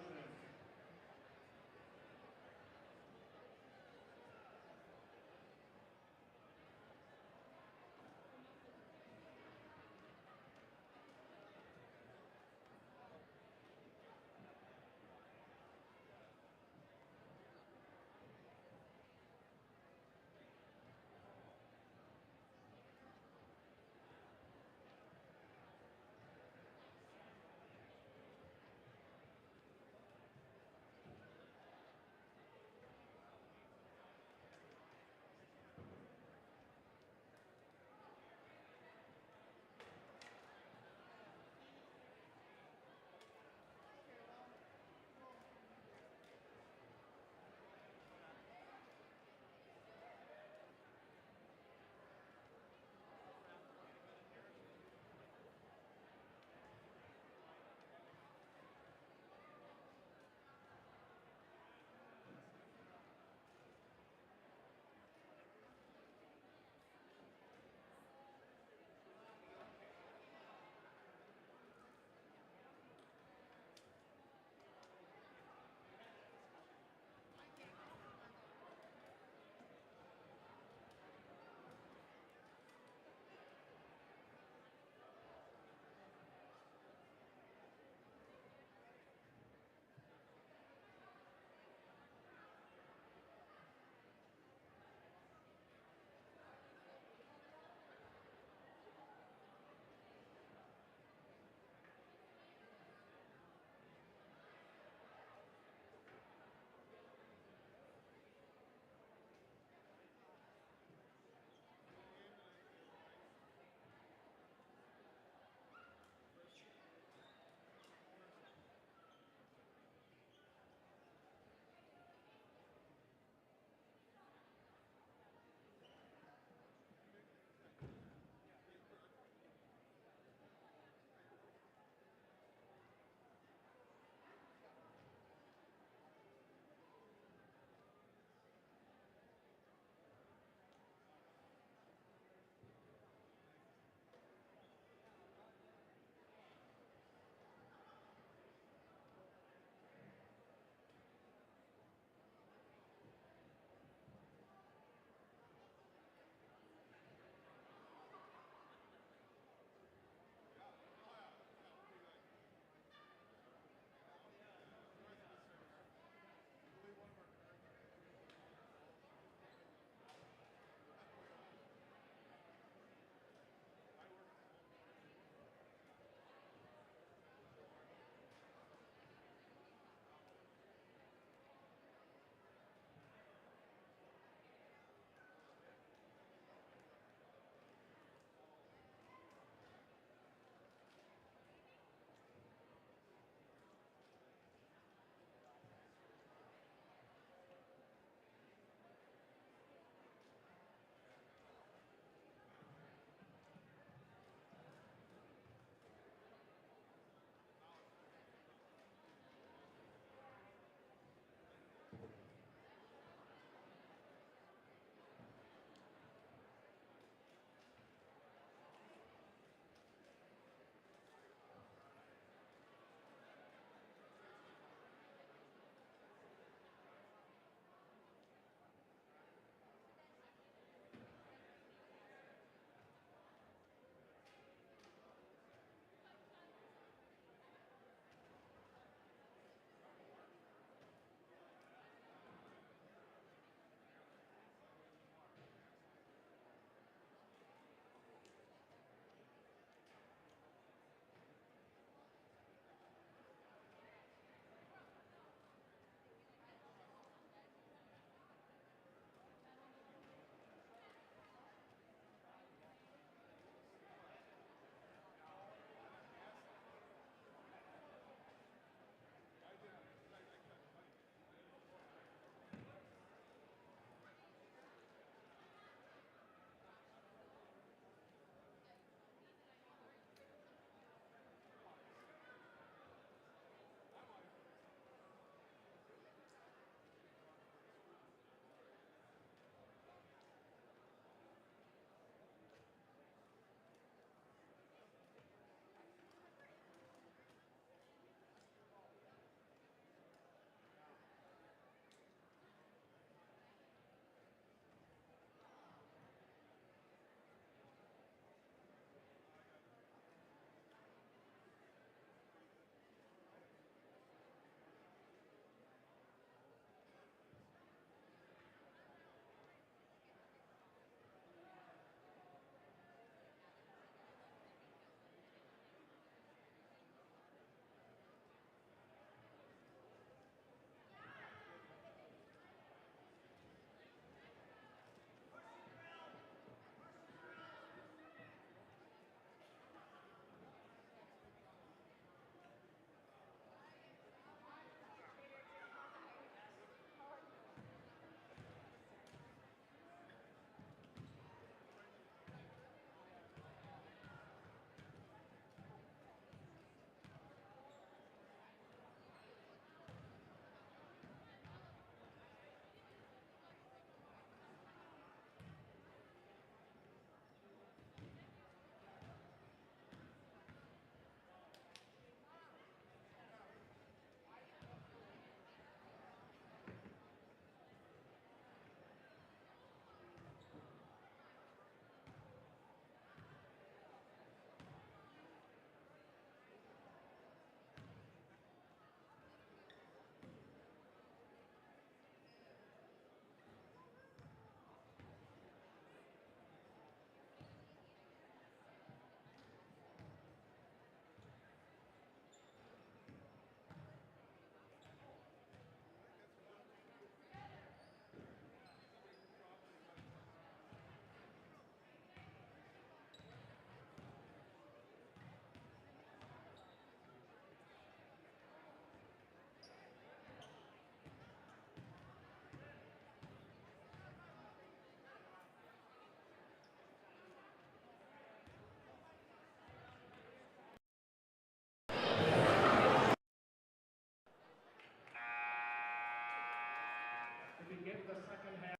the second half.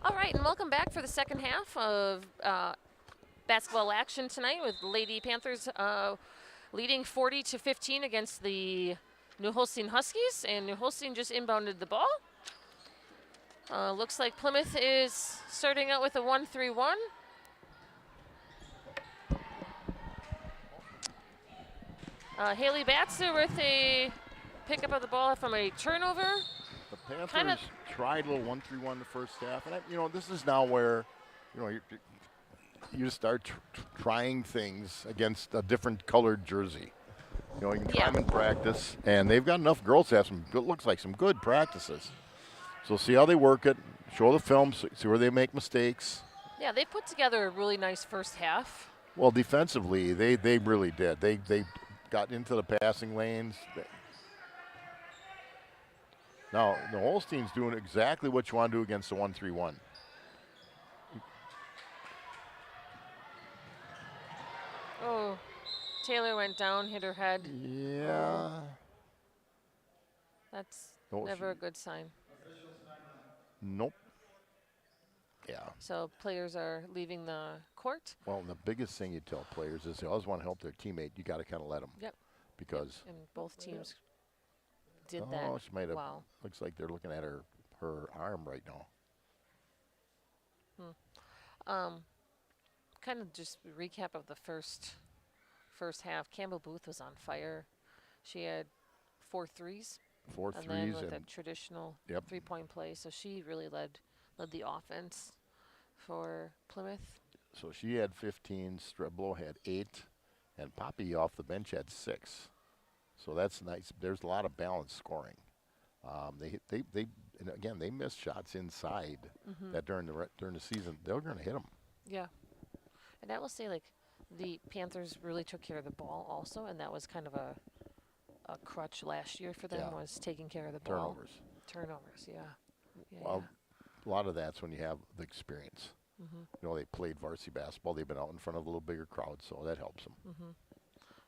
All right, and welcome back for the second half of basketball action tonight with Lady Panthers leading 40-15 against the New Holstein Huskies, and New Holstein just inbounded the ball. Looks like Plymouth is starting out with a 1-3-1. Haley Batzer with a pickup of the ball from a turnover. The Panthers tried a little 1-3-1 the first half, and this is now where, you start trying things against a different colored jersey. You can try them in practice, and they've got enough girls to have looks like some good practices. So see how they work it, show the film, see where they make mistakes. Yeah, they put together a really nice first half. Well, defensively, they really did. They got into the passing lanes. Now, the Holstein's doing exactly what you want to do against the 1-3-1. Oh, Taylor went down, hit her head. Yeah. That's never a good sign. Nope. Yeah. So players are leaving the court. Well, the biggest thing you tell players is they always want to help their teammate. You got to kind of let them. Yep. Because. And both teams did that. Oh, she might have. Wow. Looks like they're looking at her arm right now. Kind of just recap of the first half. Campbell Booth was on fire. She had 4 threes. 4 and threes then with a traditional yep. 3-point play. So she really led the offense for Plymouth. So she had 15, Streblo had 8, and Poppy off the bench had 6. So that's nice. There's a lot of balanced scoring. And again, they missed shots inside that during the season. They're going to hit them. Yeah. And I will say, the Panthers really took care of the ball also, and that was kind of a crutch last year for them, was taking care of the ball. Turnovers, yeah. Well, a lot of that's when you have the experience. They played varsity basketball. They've been out in front of a little bigger crowd, so that helps them.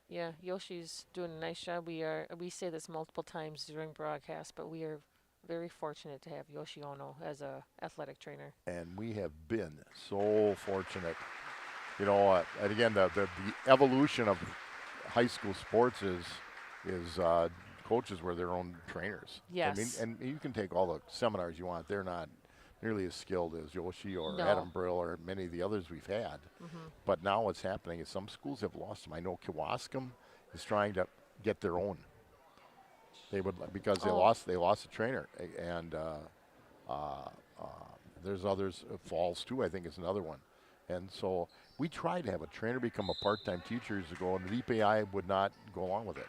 Yeah, Yoshi's doing a nice job. We say this multiple times during broadcast, but we are very fortunate to have Yoshi Ono as a athletic trainer. And we have been so fortunate. And again, the evolution of high school sports is coaches were their own trainers. Yes. And you can take all the seminars you want. They're not nearly as skilled as Yoshi or Adam Brill or many of the others we've had. But now what's happening is some schools have lost them. I know Kewaskum is trying to get their own. They would, because they lost a trainer, and there's others. Falls too, I think, is another one. And so we tried to have a trainer become a part-time teacher years ago, and the DPI would not go along with it.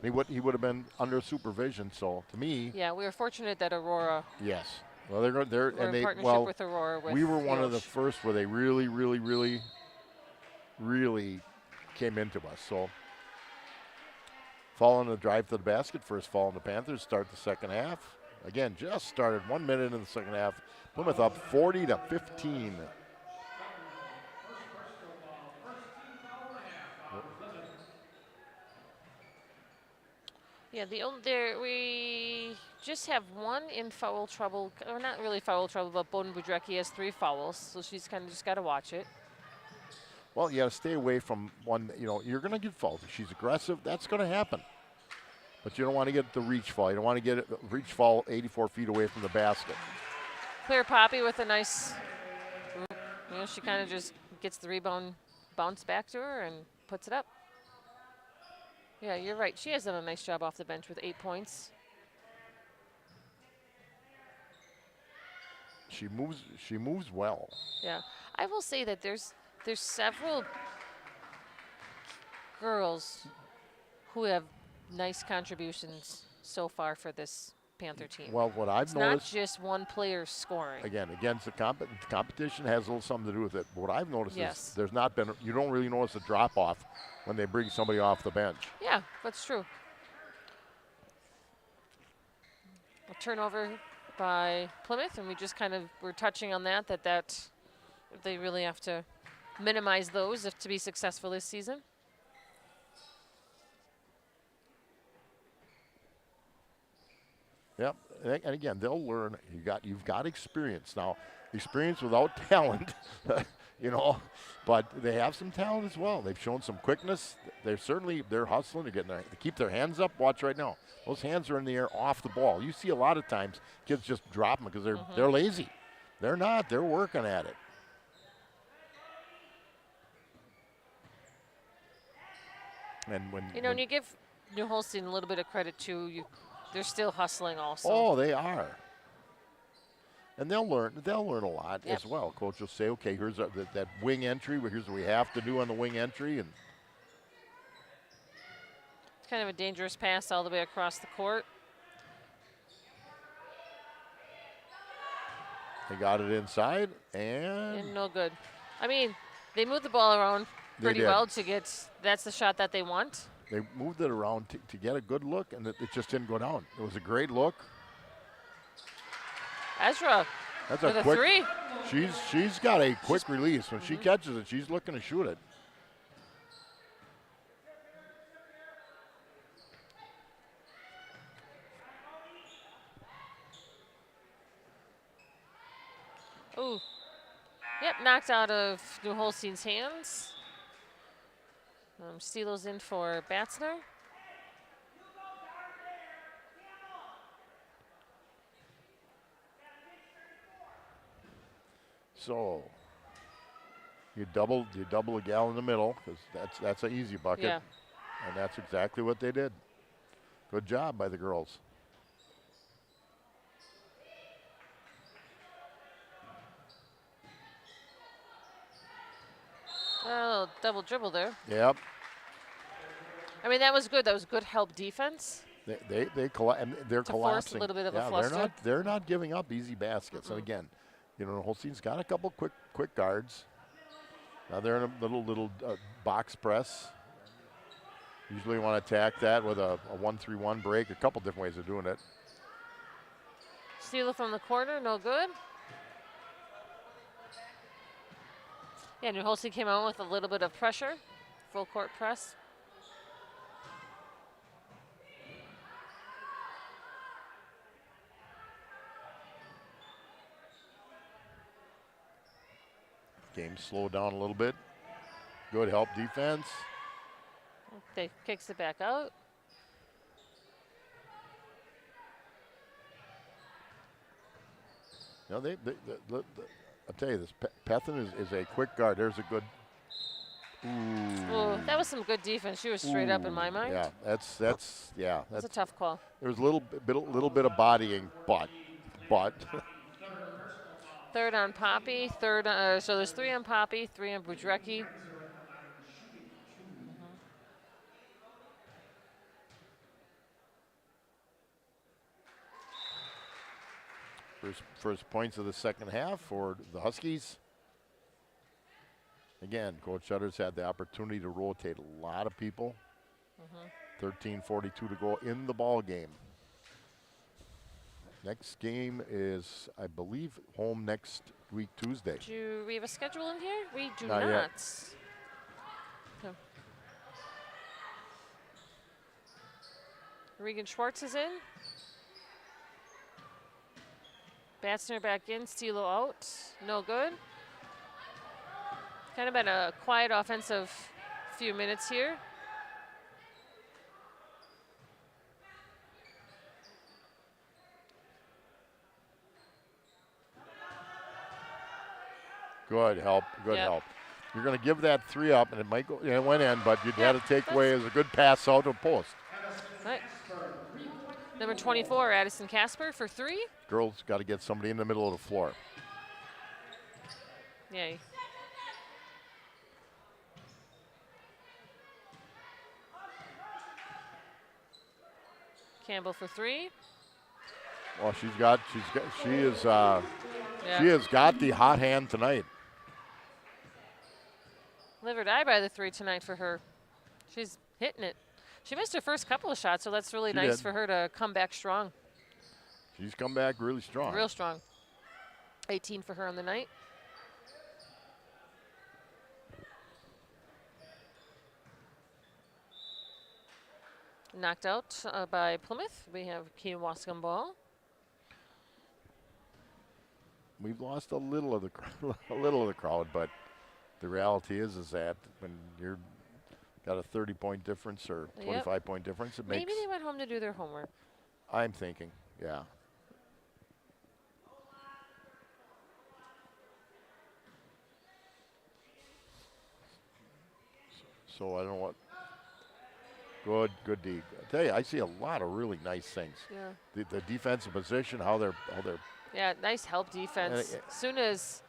He would have been under supervision. So to me, yeah, we were fortunate that Aurora. Yes. Well, they're and in partnership with Aurora. We were one of the first where they really, really, really, really came into us. So following the drive to the basket, first following the Panthers start the second half. Again, just started 1 minute in the second half. Plymouth up 40-15. Yeah, we just have one in foul trouble, or not really foul trouble, but Bowden Budrecki has 3 fouls, so she's kind of just got to watch it. Well, you got to stay away from one. You're going to get fouled. If she's aggressive, that's going to happen. But you don't want to get the reach foul. You don't want to get it reach foul 84 feet away from the basket. Clear Poppy with a nice, she kind of just gets the rebound, bounce back to her, and puts it up. Yeah, you're right. She has done a nice job off the bench with 8 points. She moves well. Yeah, I will say that there's several girls who have nice contributions so far for this Panther team. Well, what I've noticed, not just one player scoring. Again, against the competition has a little something to do with it. But what I've noticed is there's not been. You don't really notice a drop off when they bring somebody off the bench. Yeah, that's true. A turnover by Plymouth, and we just kind of were touching on that they really have to minimize those to be successful this season. Yep. And again, they'll learn. You've got experience now. Experience without talent, you know, but they have some talent as well. They've shown some quickness. They're hustling to they keep their hands up. Watch right now. Those hands are in the air off the ball. You see a lot of times kids just drop them because they're lazy. They're not. They're working at it. And when you give New Holstein a little bit of credit too. They're still hustling also. Oh, they are. And they'll learn a lot as well. Coach will say, okay, here's that wing entry. Here's what we have to do on the wing entry. And it's kind of a dangerous pass all the way across the court. They got it inside, and no good. I mean, they moved the ball around pretty well to get, that's the shot that they want. They moved it around to get a good look, and it just didn't go down. It was a great look. Ezra, that's with a quick three. She's got a quick release. When she catches it, she's looking to shoot it. Ooh. Yep, knocked out of New Holstein's hands. Steelo's in for Batzner. So you double a gal in the middle because that's an easy bucket, and that's exactly what they did. Good job by the girls. Oh, double dribble there. Yep. I mean, that was good. That was good help defense. They're to collapsing. Force a little bit of a fluster. They're not giving up easy baskets. And again, Holstein's got a couple quick guards. Now they're in a little box press. Usually want to attack that with a 1-3-1 break. A couple different ways of doing it. Steelo from the corner, no good. Yeah, New Holstein came out with a little bit of pressure. Full court press. Game slowed down a little bit. Good help defense. They kicks it back out. No, I'll tell you this. Pethin is a quick guard. There's a good. Ooh, that was some good defense. She was straight up in my mind. Yeah, that's a tough call. There was a little bit of bodying, but. Third on Poppy. So there's 3 on Poppy, 3 on Budrecki. First points of the second half for the Huskies. Again, Coach Shutters had the opportunity to rotate a lot of people. 13:42 to go in the ball game. Next game is, I believe, home next week, Tuesday. Do we have a schedule in here? We do Not not. yet. No. Regan Schwartz is in. Batzner back in, Steelo out. No good. Kind of been a quiet offensive few minutes here. Good help. You're going to give that 3 up, and it might go. It went in, but you had to take away as a good pass out to post. Right. Number 24, Addison Casper for 3. Girls got to get somebody in the middle of the floor. Yay. Campbell for 3. Well, she has got the hot hand tonight. Live or die by the 3 tonight for her. She's hitting it. She missed her first couple of shots, so that's really nice for her to come back strong. She's come back really strong. Real strong. 18 for her on the night. Knocked out by Plymouth. We have Keen Wascombe ball. we've lost a little of the a little of the crowd, but the reality is that when you're got a 30-point difference or 25-point difference, it makes. Maybe they went home to do their homework. I'm thinking, yeah. So I don't know what. Good D. I tell you, I see a lot of really nice things. Yeah. The defensive position, how they're. Yeah, nice help defense. And As soon as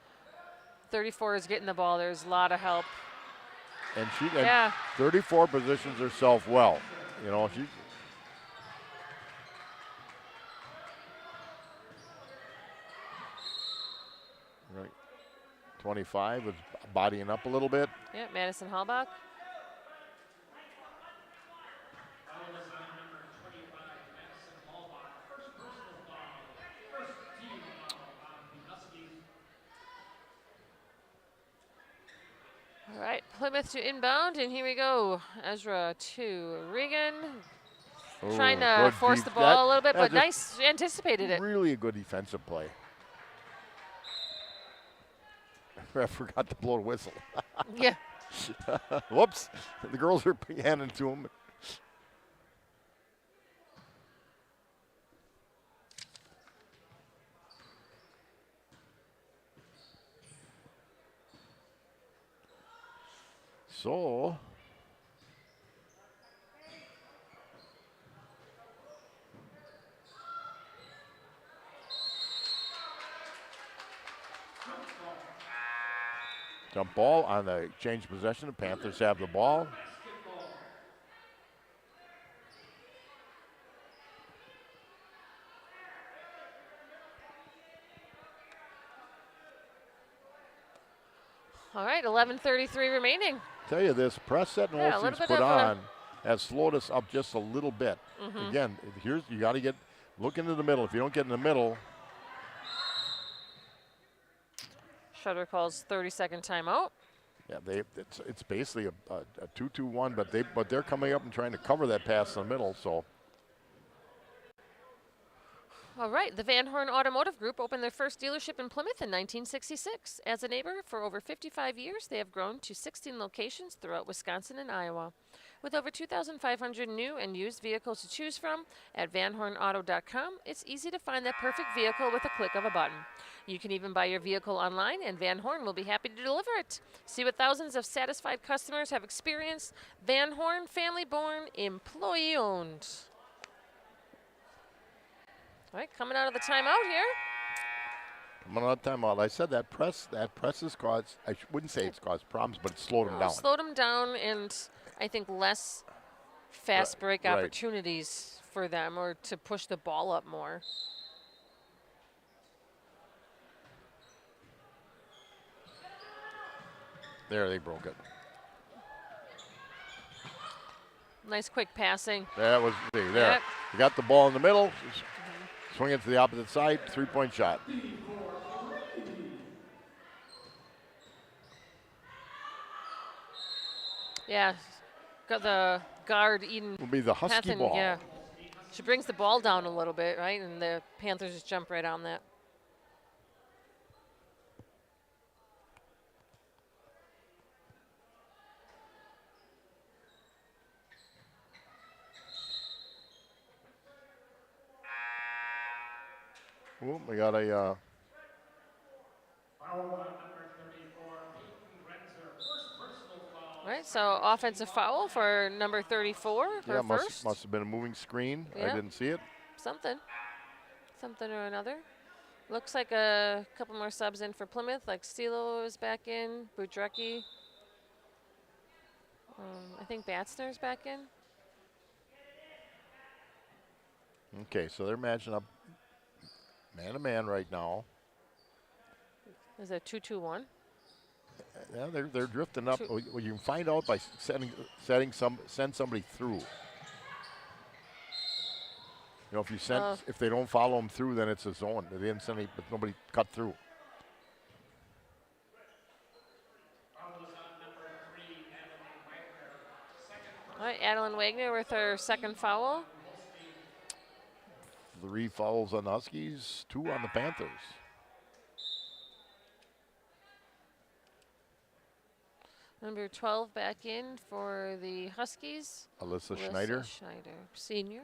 34 is getting the ball, there's a lot of help. And she. Yeah. 34 positions herself well. You know, she. Right. 25 is bodying up a little bit. Yeah, Madison Hallbach. All right, Plymouth to inbound, and here we go. Ezra to Regan. Trying to force the ball a little bit, but nice, anticipated it. Really a good defensive play. I forgot to blow the whistle. Yeah. Whoops. The girls are handing to him. So, jump ball on the change possession. The Panthers have the ball. All right, 11:33 remaining. Tell you this, press set and Holstein's put on has slowed us up just a little bit. Again, here's you got to look into the middle. If you don't get in the middle. Shutter calls 30-second timeout. Yeah, it's basically a 2-2-1, but they're coming up and trying to cover that pass in the middle. So. All right, the Van Horn Automotive Group opened their first dealership in Plymouth in 1966. As a neighbor for over 55 years, they have grown to 16 locations throughout Wisconsin and Iowa. With over 2,500 new and used vehicles to choose from at vanhornauto.com, it's easy to find that perfect vehicle with a click of a button. You can even buy your vehicle online, and Van Horn will be happy to deliver it. See what thousands of satisfied customers have experienced. Van Horn, family-born, employee-owned. All right, coming out of the timeout here. Coming out of timeout. I said that press has caused, I wouldn't say it's caused problems, but it slowed them down. Slowed them down, and I think less fast break opportunities for them, or to push the ball up more. There, they broke it. Nice quick passing. That was there. Yep. You got the ball in the middle. Swing it to the opposite side, 3-point shot. Yeah, got the guard Eden. Will be the Husky ball. Yeah, she brings the ball down a little bit, right, and the Panthers just jump right on that. Ooh, we got a. All right, so offensive foul for number 34. Yeah, first. must have been a moving screen. Yeah. I didn't see it. Something or another. Looks like a couple more subs in for Plymouth, like Stilo is back in, Budrecki. I think Batzner's back in. Okay, so they're matching up man-to-man right now. Is it 2-2-1? Yeah, they're drifting up. Well, you can find out by send somebody through. You know, if you if they don't follow them through, then it's a zone. They didn't send but nobody cut through. All right, Adeline Wagner with her second foul. 3 fouls on the Huskies, 2 on the Panthers. Number 12 back in for the Huskies. Alyssa Schneider. Schneider, senior.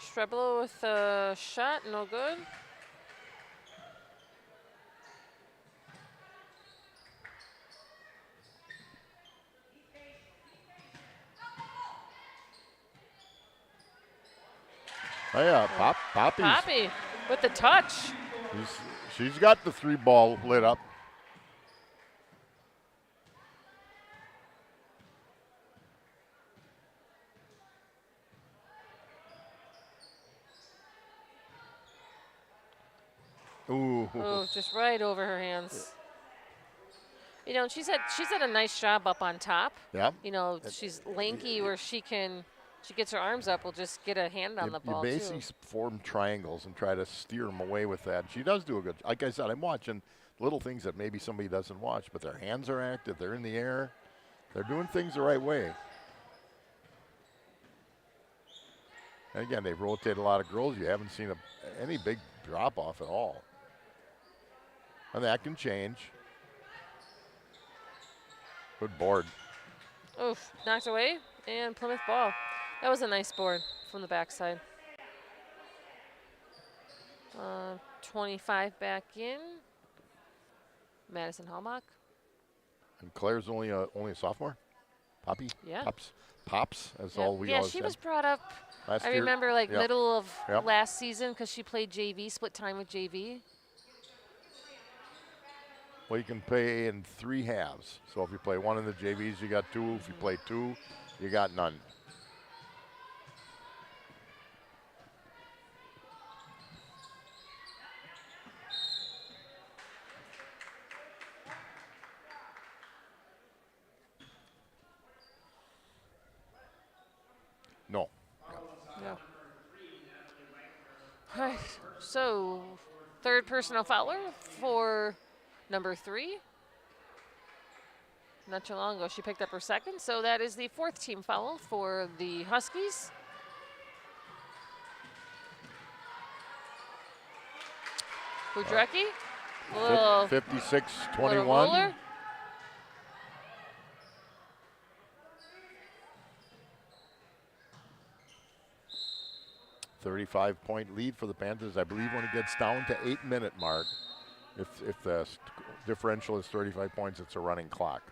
Streblo with a shot, no good. Oh yeah, Poppy. With the touch. She's got the 3-ball lit up. Ooh. Oh, just right over her hands. You know, she's had a nice job up on top. Yeah. You know, she's lanky where she gets her arms up, will just get a hand on the ball You basically too. form triangles and try to steer them away with that. She does do a good. Like I said, I'm watching little things that maybe somebody doesn't watch, but their hands are active. They're in the air. They're doing things the right way. And again, they rotate a lot of girls. You haven't seen any big drop off at all. And that can change. Good board. Oof, knocked away, and Plymouth ball. That was a nice board from the backside. 25 back in. Madison Hallmark. And Claire's only a sophomore. Poppy. Yeah. Pops. That's Yeah. all we Yeah, always she said. was brought up. Last I year. remember like Yep. middle of Yep. last season because she played JV, split time with JV. Well, you can play in 3 halves. So if you play one in the JVs, you got 2. If you play 2, you got none. No. No. All right. So, third personal fouler for number 3. Not too long ago, she picked up her second. So that is the 4th team foul for the Huskies. Budrecki. 56-21. roller. $35-point lead for the Panthers. I believe when it gets down to 8-minute mark, if the differential is 35 points, it's a running clock.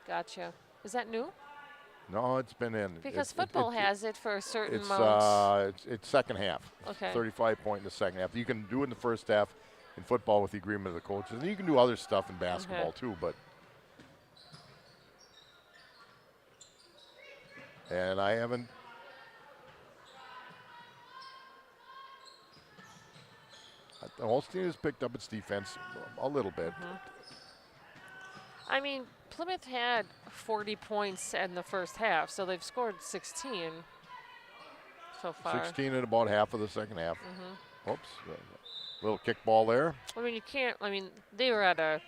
Gotcha. Is that new? No, it's been in. Because football has it for a certain amount. It's second half. Okay. 35-point in the second half. You can do it in the first half in football with the agreement of the coaches, and you can do other stuff in basketball too. But and I haven't. Holstein has picked up its defense a little bit. I mean, Plymouth had 40 points in the first half, so they've scored 16 so far. 16 in about half of the second half. Oops. Little kickball there. I mean, you can't. I mean, they were at a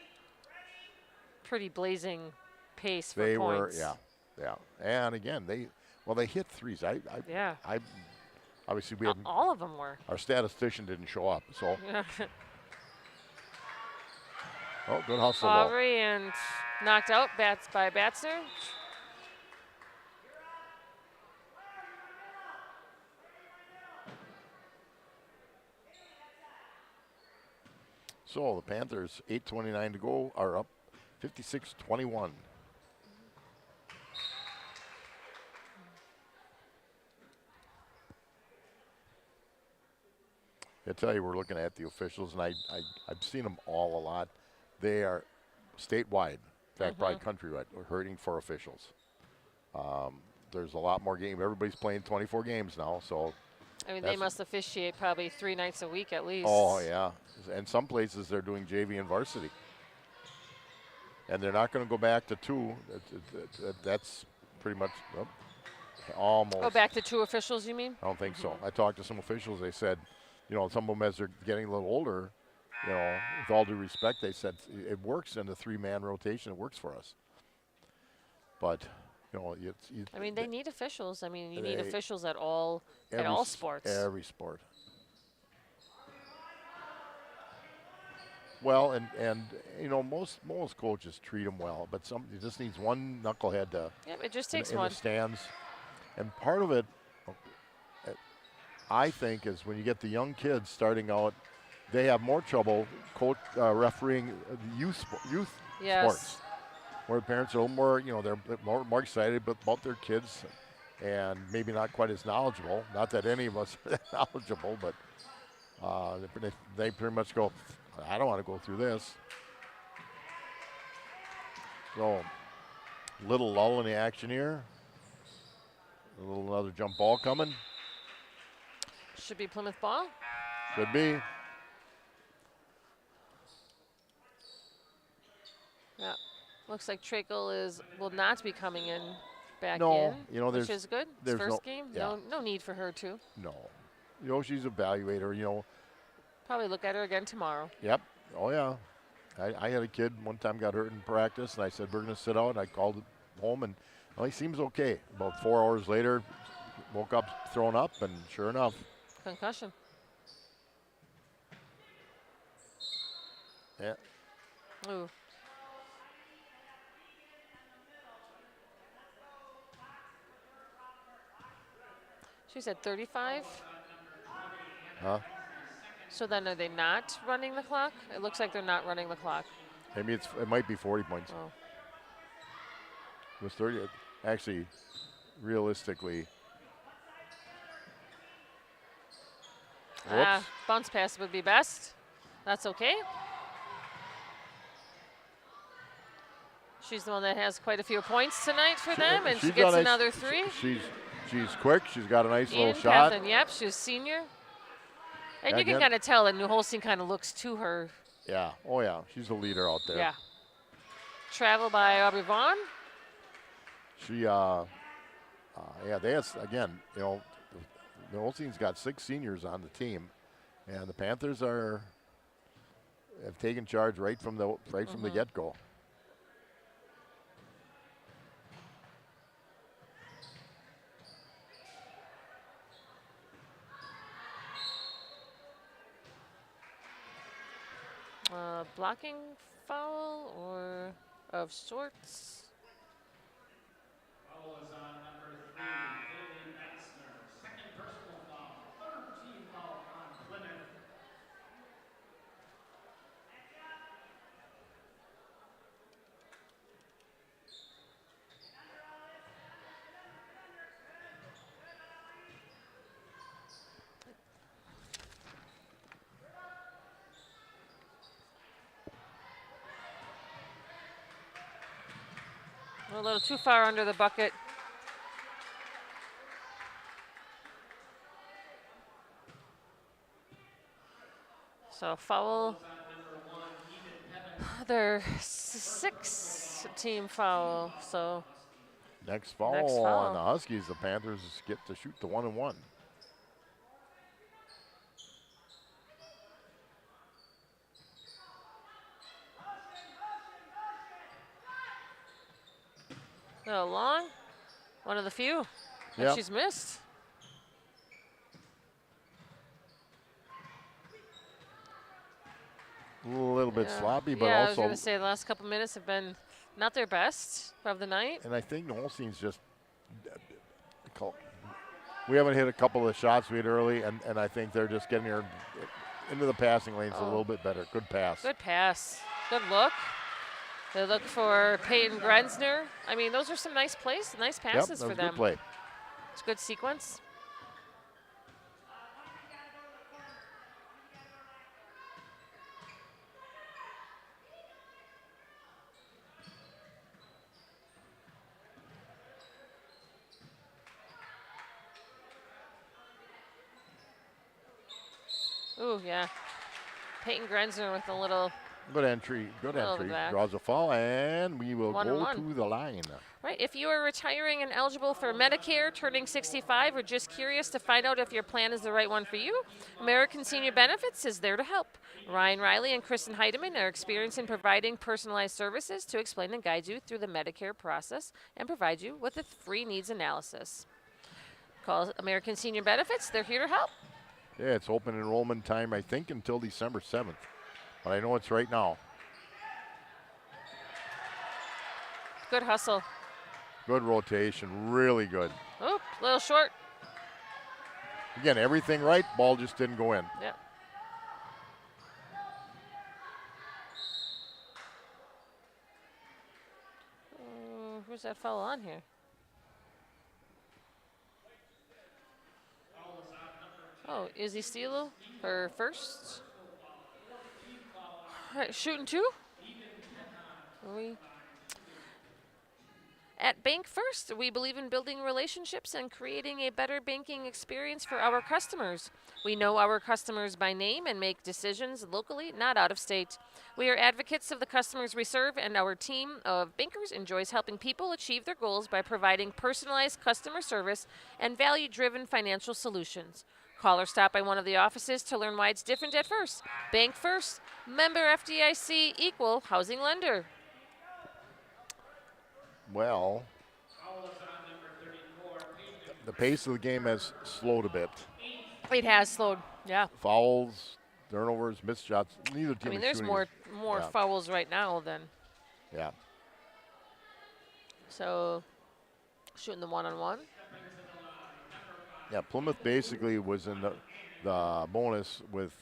pretty blazing pace for points. Yeah. And again, they hit threes. Yeah. Obviously we haven't. All of them were. Our statistician didn't show up, so. Yeah. Oh, good hustle ball. Aubrey and knocked out by Batzner. So the Panthers, 8:29 to go, are up 56-21. I tell you, we're looking at the officials, and I've seen them all a lot. They are statewide, in fact, probably countrywide, hurting for officials. There's a lot more games. Everybody's playing 24 games now, so. I mean, they must officiate probably 3 nights a week at least. Oh, yeah. And some places they're doing JV and varsity. And they're not going to go back to 2. That's pretty much almost. Oh, back to 2 officials, you mean? I don't think so. I talked to some officials. They said, some of them as they're getting a little older, with all due respect, they said it works in the 3-man rotation. It works for us. But it's I mean, they need officials. I mean, you need They- officials at all sports. Every sport. Well, and most coaches treat them well, but it just needs one knucklehead to Yep, it just in, takes in one. the stands. And part of it, I think, is when you get the young kids starting out, they have more trouble refereeing youth Yes. sports, where parents are a little more, they're more excited about their kids, and maybe not quite as knowledgeable. Not that any of us are that knowledgeable, but they pretty much go, I don't want to go through this. So, little lull in the action here. Another jump ball coming. Should be Plymouth ball. Could be. Yeah. Looks like Trakel will not be coming in back No, in, which there's is good. It's there's first no- game. yeah. No need for her to. No. She's evaluator, Probably look at her again tomorrow. Yep. Oh, yeah. I had a kid one time got hurt in practice, and I said, we're going to sit out. And I called home, and he seems okay. About 4 hours later, woke up thrown up, and sure enough. Concussion. Yeah. Ooh. She said 35. Huh? So then are they not running the clock? It looks like they're not running the clock. Maybe it might be 40 points. Oh. It was 30. Actually, realistically. Whoops. Bounce pass would be best. That's okay. She's the one that has quite a few points tonight for them, and she She's gets got a nice- another 3. She's quick. She's got a nice little Ian shot. Catherine, yep, she's senior. And Yeah, you can again- kind of tell that New Holstein kind of looks to her. Yeah. Oh, yeah. She's a leader out there. Yeah. Travel by Aubrey Vaughn. She, they have, again, the Holstein's got 6 seniors on the team, and the Panthers have taken charge right from the get-go. Blocking foul or of sorts. Foul is on number 3, Haley Metzner. Second personal foul. Third team foul on Plymouth. A little too far under the bucket. So foul. Their 6th team foul. So Next foul Next foul. on the Huskies, the Panthers get to shoot the 1-and-1. no long. One of the few that Yep. she's missed. A little bit Yeah. sloppy, but yeah, I was also, going to say the last couple minutes have been not their best of the night. and I think the Holstein's just, we haven't hit a couple of shots we had early, and I think they're just getting her into the passing lanes a little bit better. Good pass. Good pass. Good look. They look for Peyton Grenzner. I mean, those are some nice plays, nice Yep, passes that for was them. good play. It's a good sequence. Ooh, yeah. Peyton Grenzner with a little Good entry. Good Well, entry. back. Draws a foul, and we will 1 and go 1. to the line. Right. If you are retiring and eligible for Medicare, turning 65, or just curious to find out if your plan is the right one for you, American Senior Benefits is there to help. Ryan Riley and Kristen Heidemann are experienced in providing personalized services to explain and guide you through the Medicare process and provide you with a free needs analysis. Call American Senior Benefits. They're here to help. Yeah, it's open enrollment time, I think, until December 7th. But I know it's right now. Good hustle. Good rotation. Really good. Oh, a little short. Again, everything right. Ball just didn't go in. Yep. Who's that fellow on here? Oh, Izzy Steele for first. All right, shooting 2. At Bank First, we believe in building relationships and creating a better banking experience for our customers. We know our customers by name and make decisions locally, not out of state. We are advocates of the customers we serve, and our team of bankers enjoys helping people achieve their goals by providing personalized customer service and value-driven financial solutions. Call or stop by one of the offices to learn why it's different at First. Bank First, member FDIC, equal housing lender. Well, the pace of the game has slowed a bit. It has slowed, yeah. Fouls, turnovers, missed shots. Neither team I mean, is there's shooting more yeah. fouls right now than Yeah. so shooting the one-on-one. Yeah, Plymouth basically was in the bonus with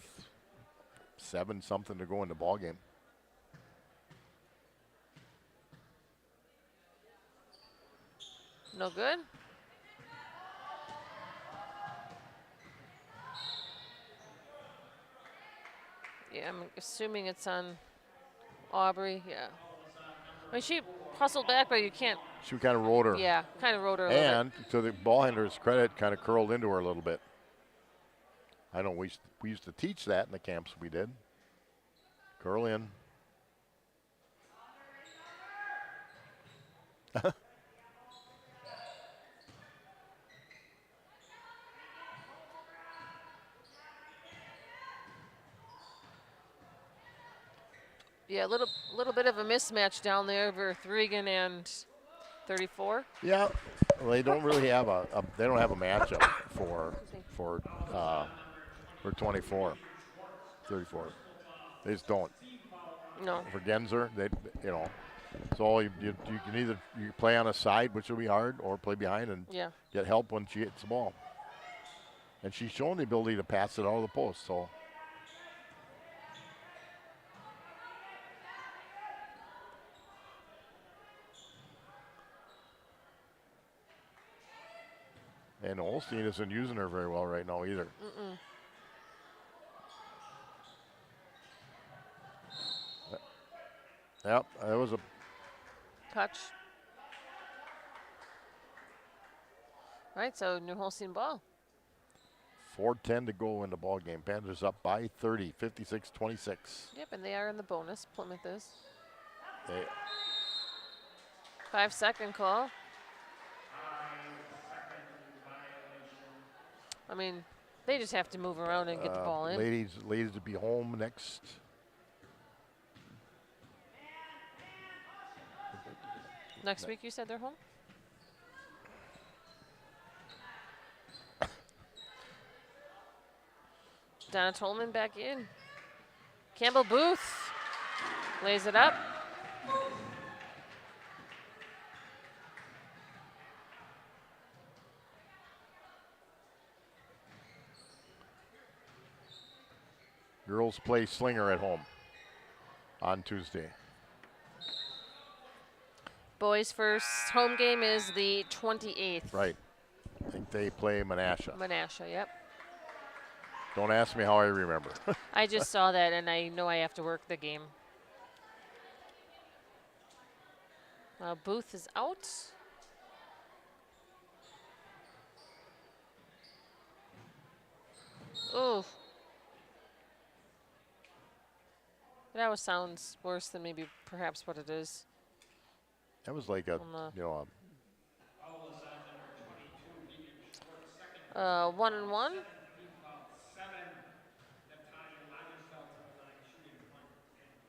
7-something to go in the ball game. No good. Yeah, I'm assuming it's on Aubrey. Yeah. I mean, she hustled back, but you can't. She kind of rode her. Yeah, kind of rode her a little And to the ball handler's credit, kind of curled into her a little bit. I know we used to teach that in the camps we did. Curl in. Yeah, a little bit of a mismatch down there for Thregan and 34. Yeah, well, they don't really have they don't have a matchup for 24, 34. They just don't. No. For Genzer, so you can either you play on a side, which will be hard, or play behind and get help when she hits the ball. And she's shown the ability to pass it out of the post, so. And Holstein isn't using her very well right now either. Mm-mm. Yep, that was a touch. Right, so New Holstein ball. 4:10 to go in the ball game. Panthers up by 30, 56-26. Yep, and they are in the bonus. Plymouth is. 5-second call. I mean, they just have to move around and get the ball in. Ladies to be home next. Next week, you said they're home? Donna Tolman back in. Campbell Booth lays it up. Girls play Slinger at home on Tuesday. Boys' first home game is the 28th. Right. I think they play Menasha. Menasha, yep. Don't ask me how I remember. I just saw that, and I know I have to work the game. Booth is out. Ooh. Good That was sounds worse than maybe perhaps what it is. That was like a, you know, Foul is on number 22, medium short, second. 1 and 1. 17 foul, 7. Natalia Lagerfeld to the line, shooting 1 and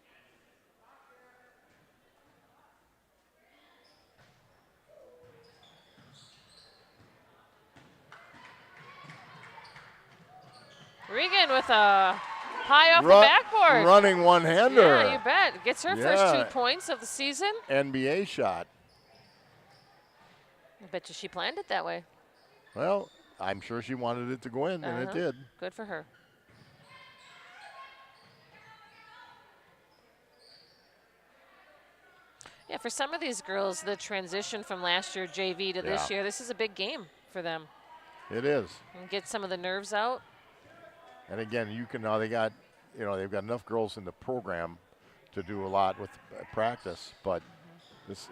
10. Regan with a high off the backboard. Running one-hander. Yeah, you bet. Gets her first 2 points of the season. NBA shot. I bet you she planned it that way. Well, I'm sure she wanted it to go in, and it did. Good for her. Yeah, for some of these girls, the transition from last year JV to this year, this is a big game for them. It is. And get some of the nerves out. And again, you can now they've got enough girls in the program to do a lot with practice, but this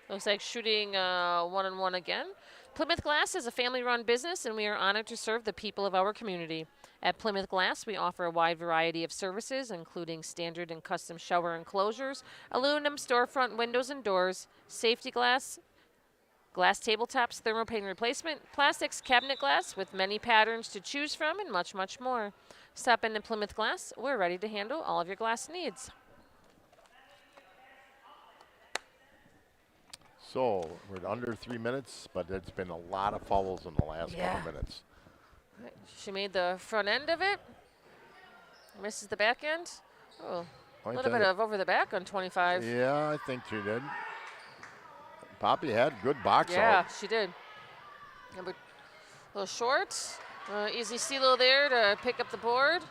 Looks like shooting 1 and 1 again. Plymouth Glass is a family-run business, and we are honored to serve the people of our community. At Plymouth Glass, we offer a wide variety of services, including standard and custom shower enclosures, aluminum storefront windows and doors, safety glass, glass tabletops, thermopane replacement, plastics, cabinet glass with many patterns to choose from, and much, much more. Stop in at Plymouth Glass. We're ready to handle all of your glass needs. So we're under 3 minutes, but it's been a lot of fouls in the last couple minutes. Right. She made the front end of it. Misses the back end. Oh, a little bit of over the back on 25. Yeah, I think she did. Poppy had good box out. Yeah, she did. Number, a little short. Easy Stilo there to pick up the board.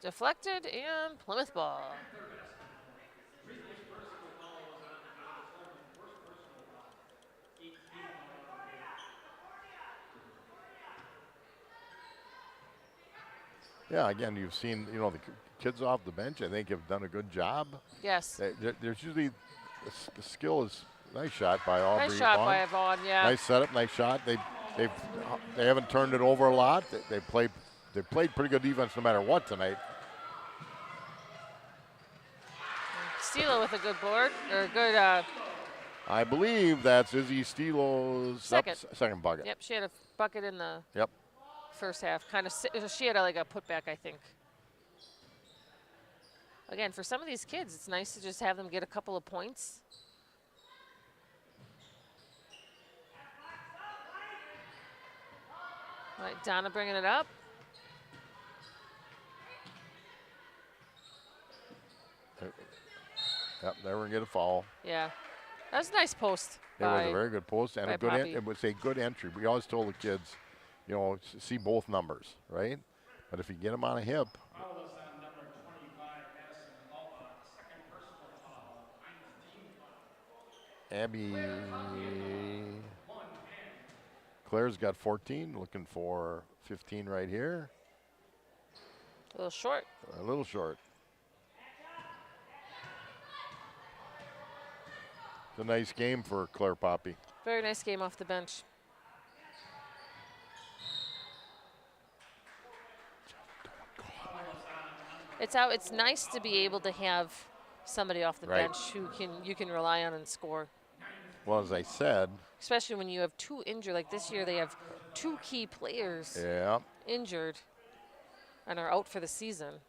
Deflected and Plymouth ball. Yeah, again, you've seen, the kids off the bench, I think, have done a good job. Yes. There's usually, the skill is, nice shot by Aubrey. Nice shot by Vaughn, yeah. Nice setup, nice shot. They haven't turned it over a lot. They played pretty good defense no matter what tonight. Stilo with a good board, or a good. I believe that's Izzy Stilo's second bucket. Yep, she had a bucket in the first half. She had like a putback, I think. Again, for some of these kids, it's nice to just have them get a couple of points. All right, Donna bringing it up. Yep, there we're gonna get a foul. Yeah, that was a nice post. It was a very good post and a good. It was a good entry. We always told the kids, see both numbers, right? But if you get them on a hip. Foul is on number 25, Madison Alba, second personal foul, 19 foul. Abby. Claire's got 14, looking for 15 right here. A little short. A little short. It's a nice game for Claire Poppy. Very nice game off the bench. It's nice to be able to have somebody off the bench who you can rely on and score. Well, as I said, especially when you have two injured, like this year they have two key players injured and are out for the season.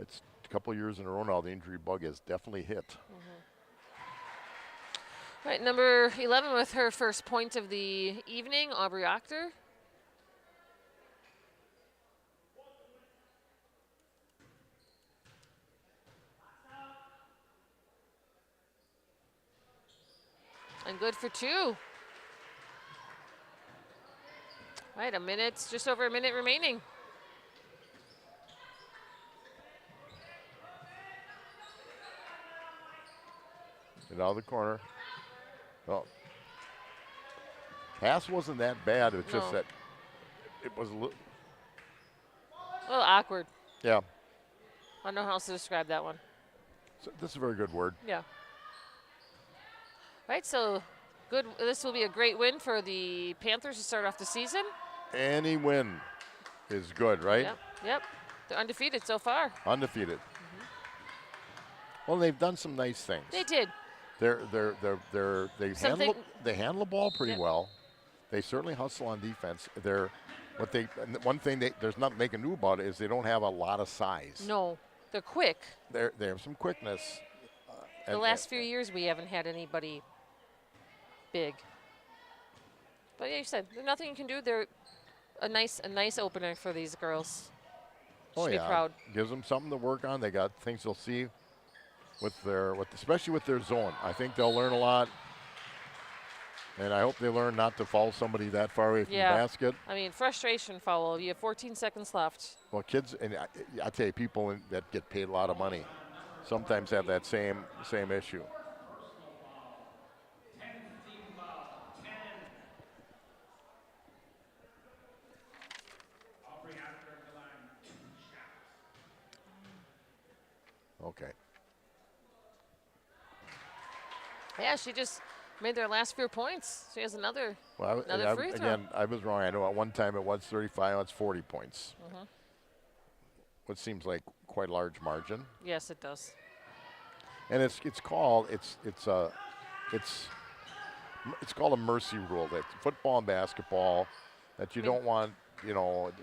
It's a couple of years in a row now, the injury bug has definitely hit. All right, number 11 with her first point of the evening, Aubrey Octor. And good for two. All right, just over a minute remaining. Get out of the corner. Oh. Pass wasn't that bad. It's just No. that it was a little. A little awkward. Yeah. I don't know how else to describe that one. So this is a very good word. Yeah. Right, so good. This will be a great win for the Panthers to start off the season. Any win is good, right? Yep. Yep. They're undefeated so far. Undefeated. Well, they've done some nice things. They did. They handle the ball pretty Yep. well. They certainly hustle on defense. One thing there's nothing they can do about it is they don't have a lot of size. No, they're quick. They have some quickness. The last few years we haven't had anybody big. But yeah, you said there's nothing you can do. They're a nice opener for these girls. Should be proud. Gives them something to work on. They got things they'll see especially with their zone. I think they'll learn a lot. And I hope they learn not to foul somebody that far away from the basket. I mean, frustration foul. You have 14 seconds left. Well, kids, and I tell you, people that get paid a lot of money sometimes have that same issue. Okay. Yeah, she just made their last few points. She has another free throw. Again, I was wrong. I know at one time it was 35. Now it's 40 points. What seems like quite a large margin. Yes, it does. And it's called a mercy rule. That football and basketball, that you don't want. Not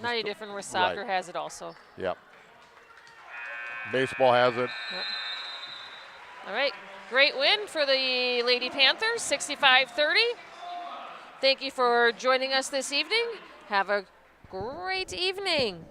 any different where soccer has it also. Yep. Baseball has it. Yep. All right. Great win for the Lady Panthers, 65-30. Thank you for joining us this evening. Have a great evening.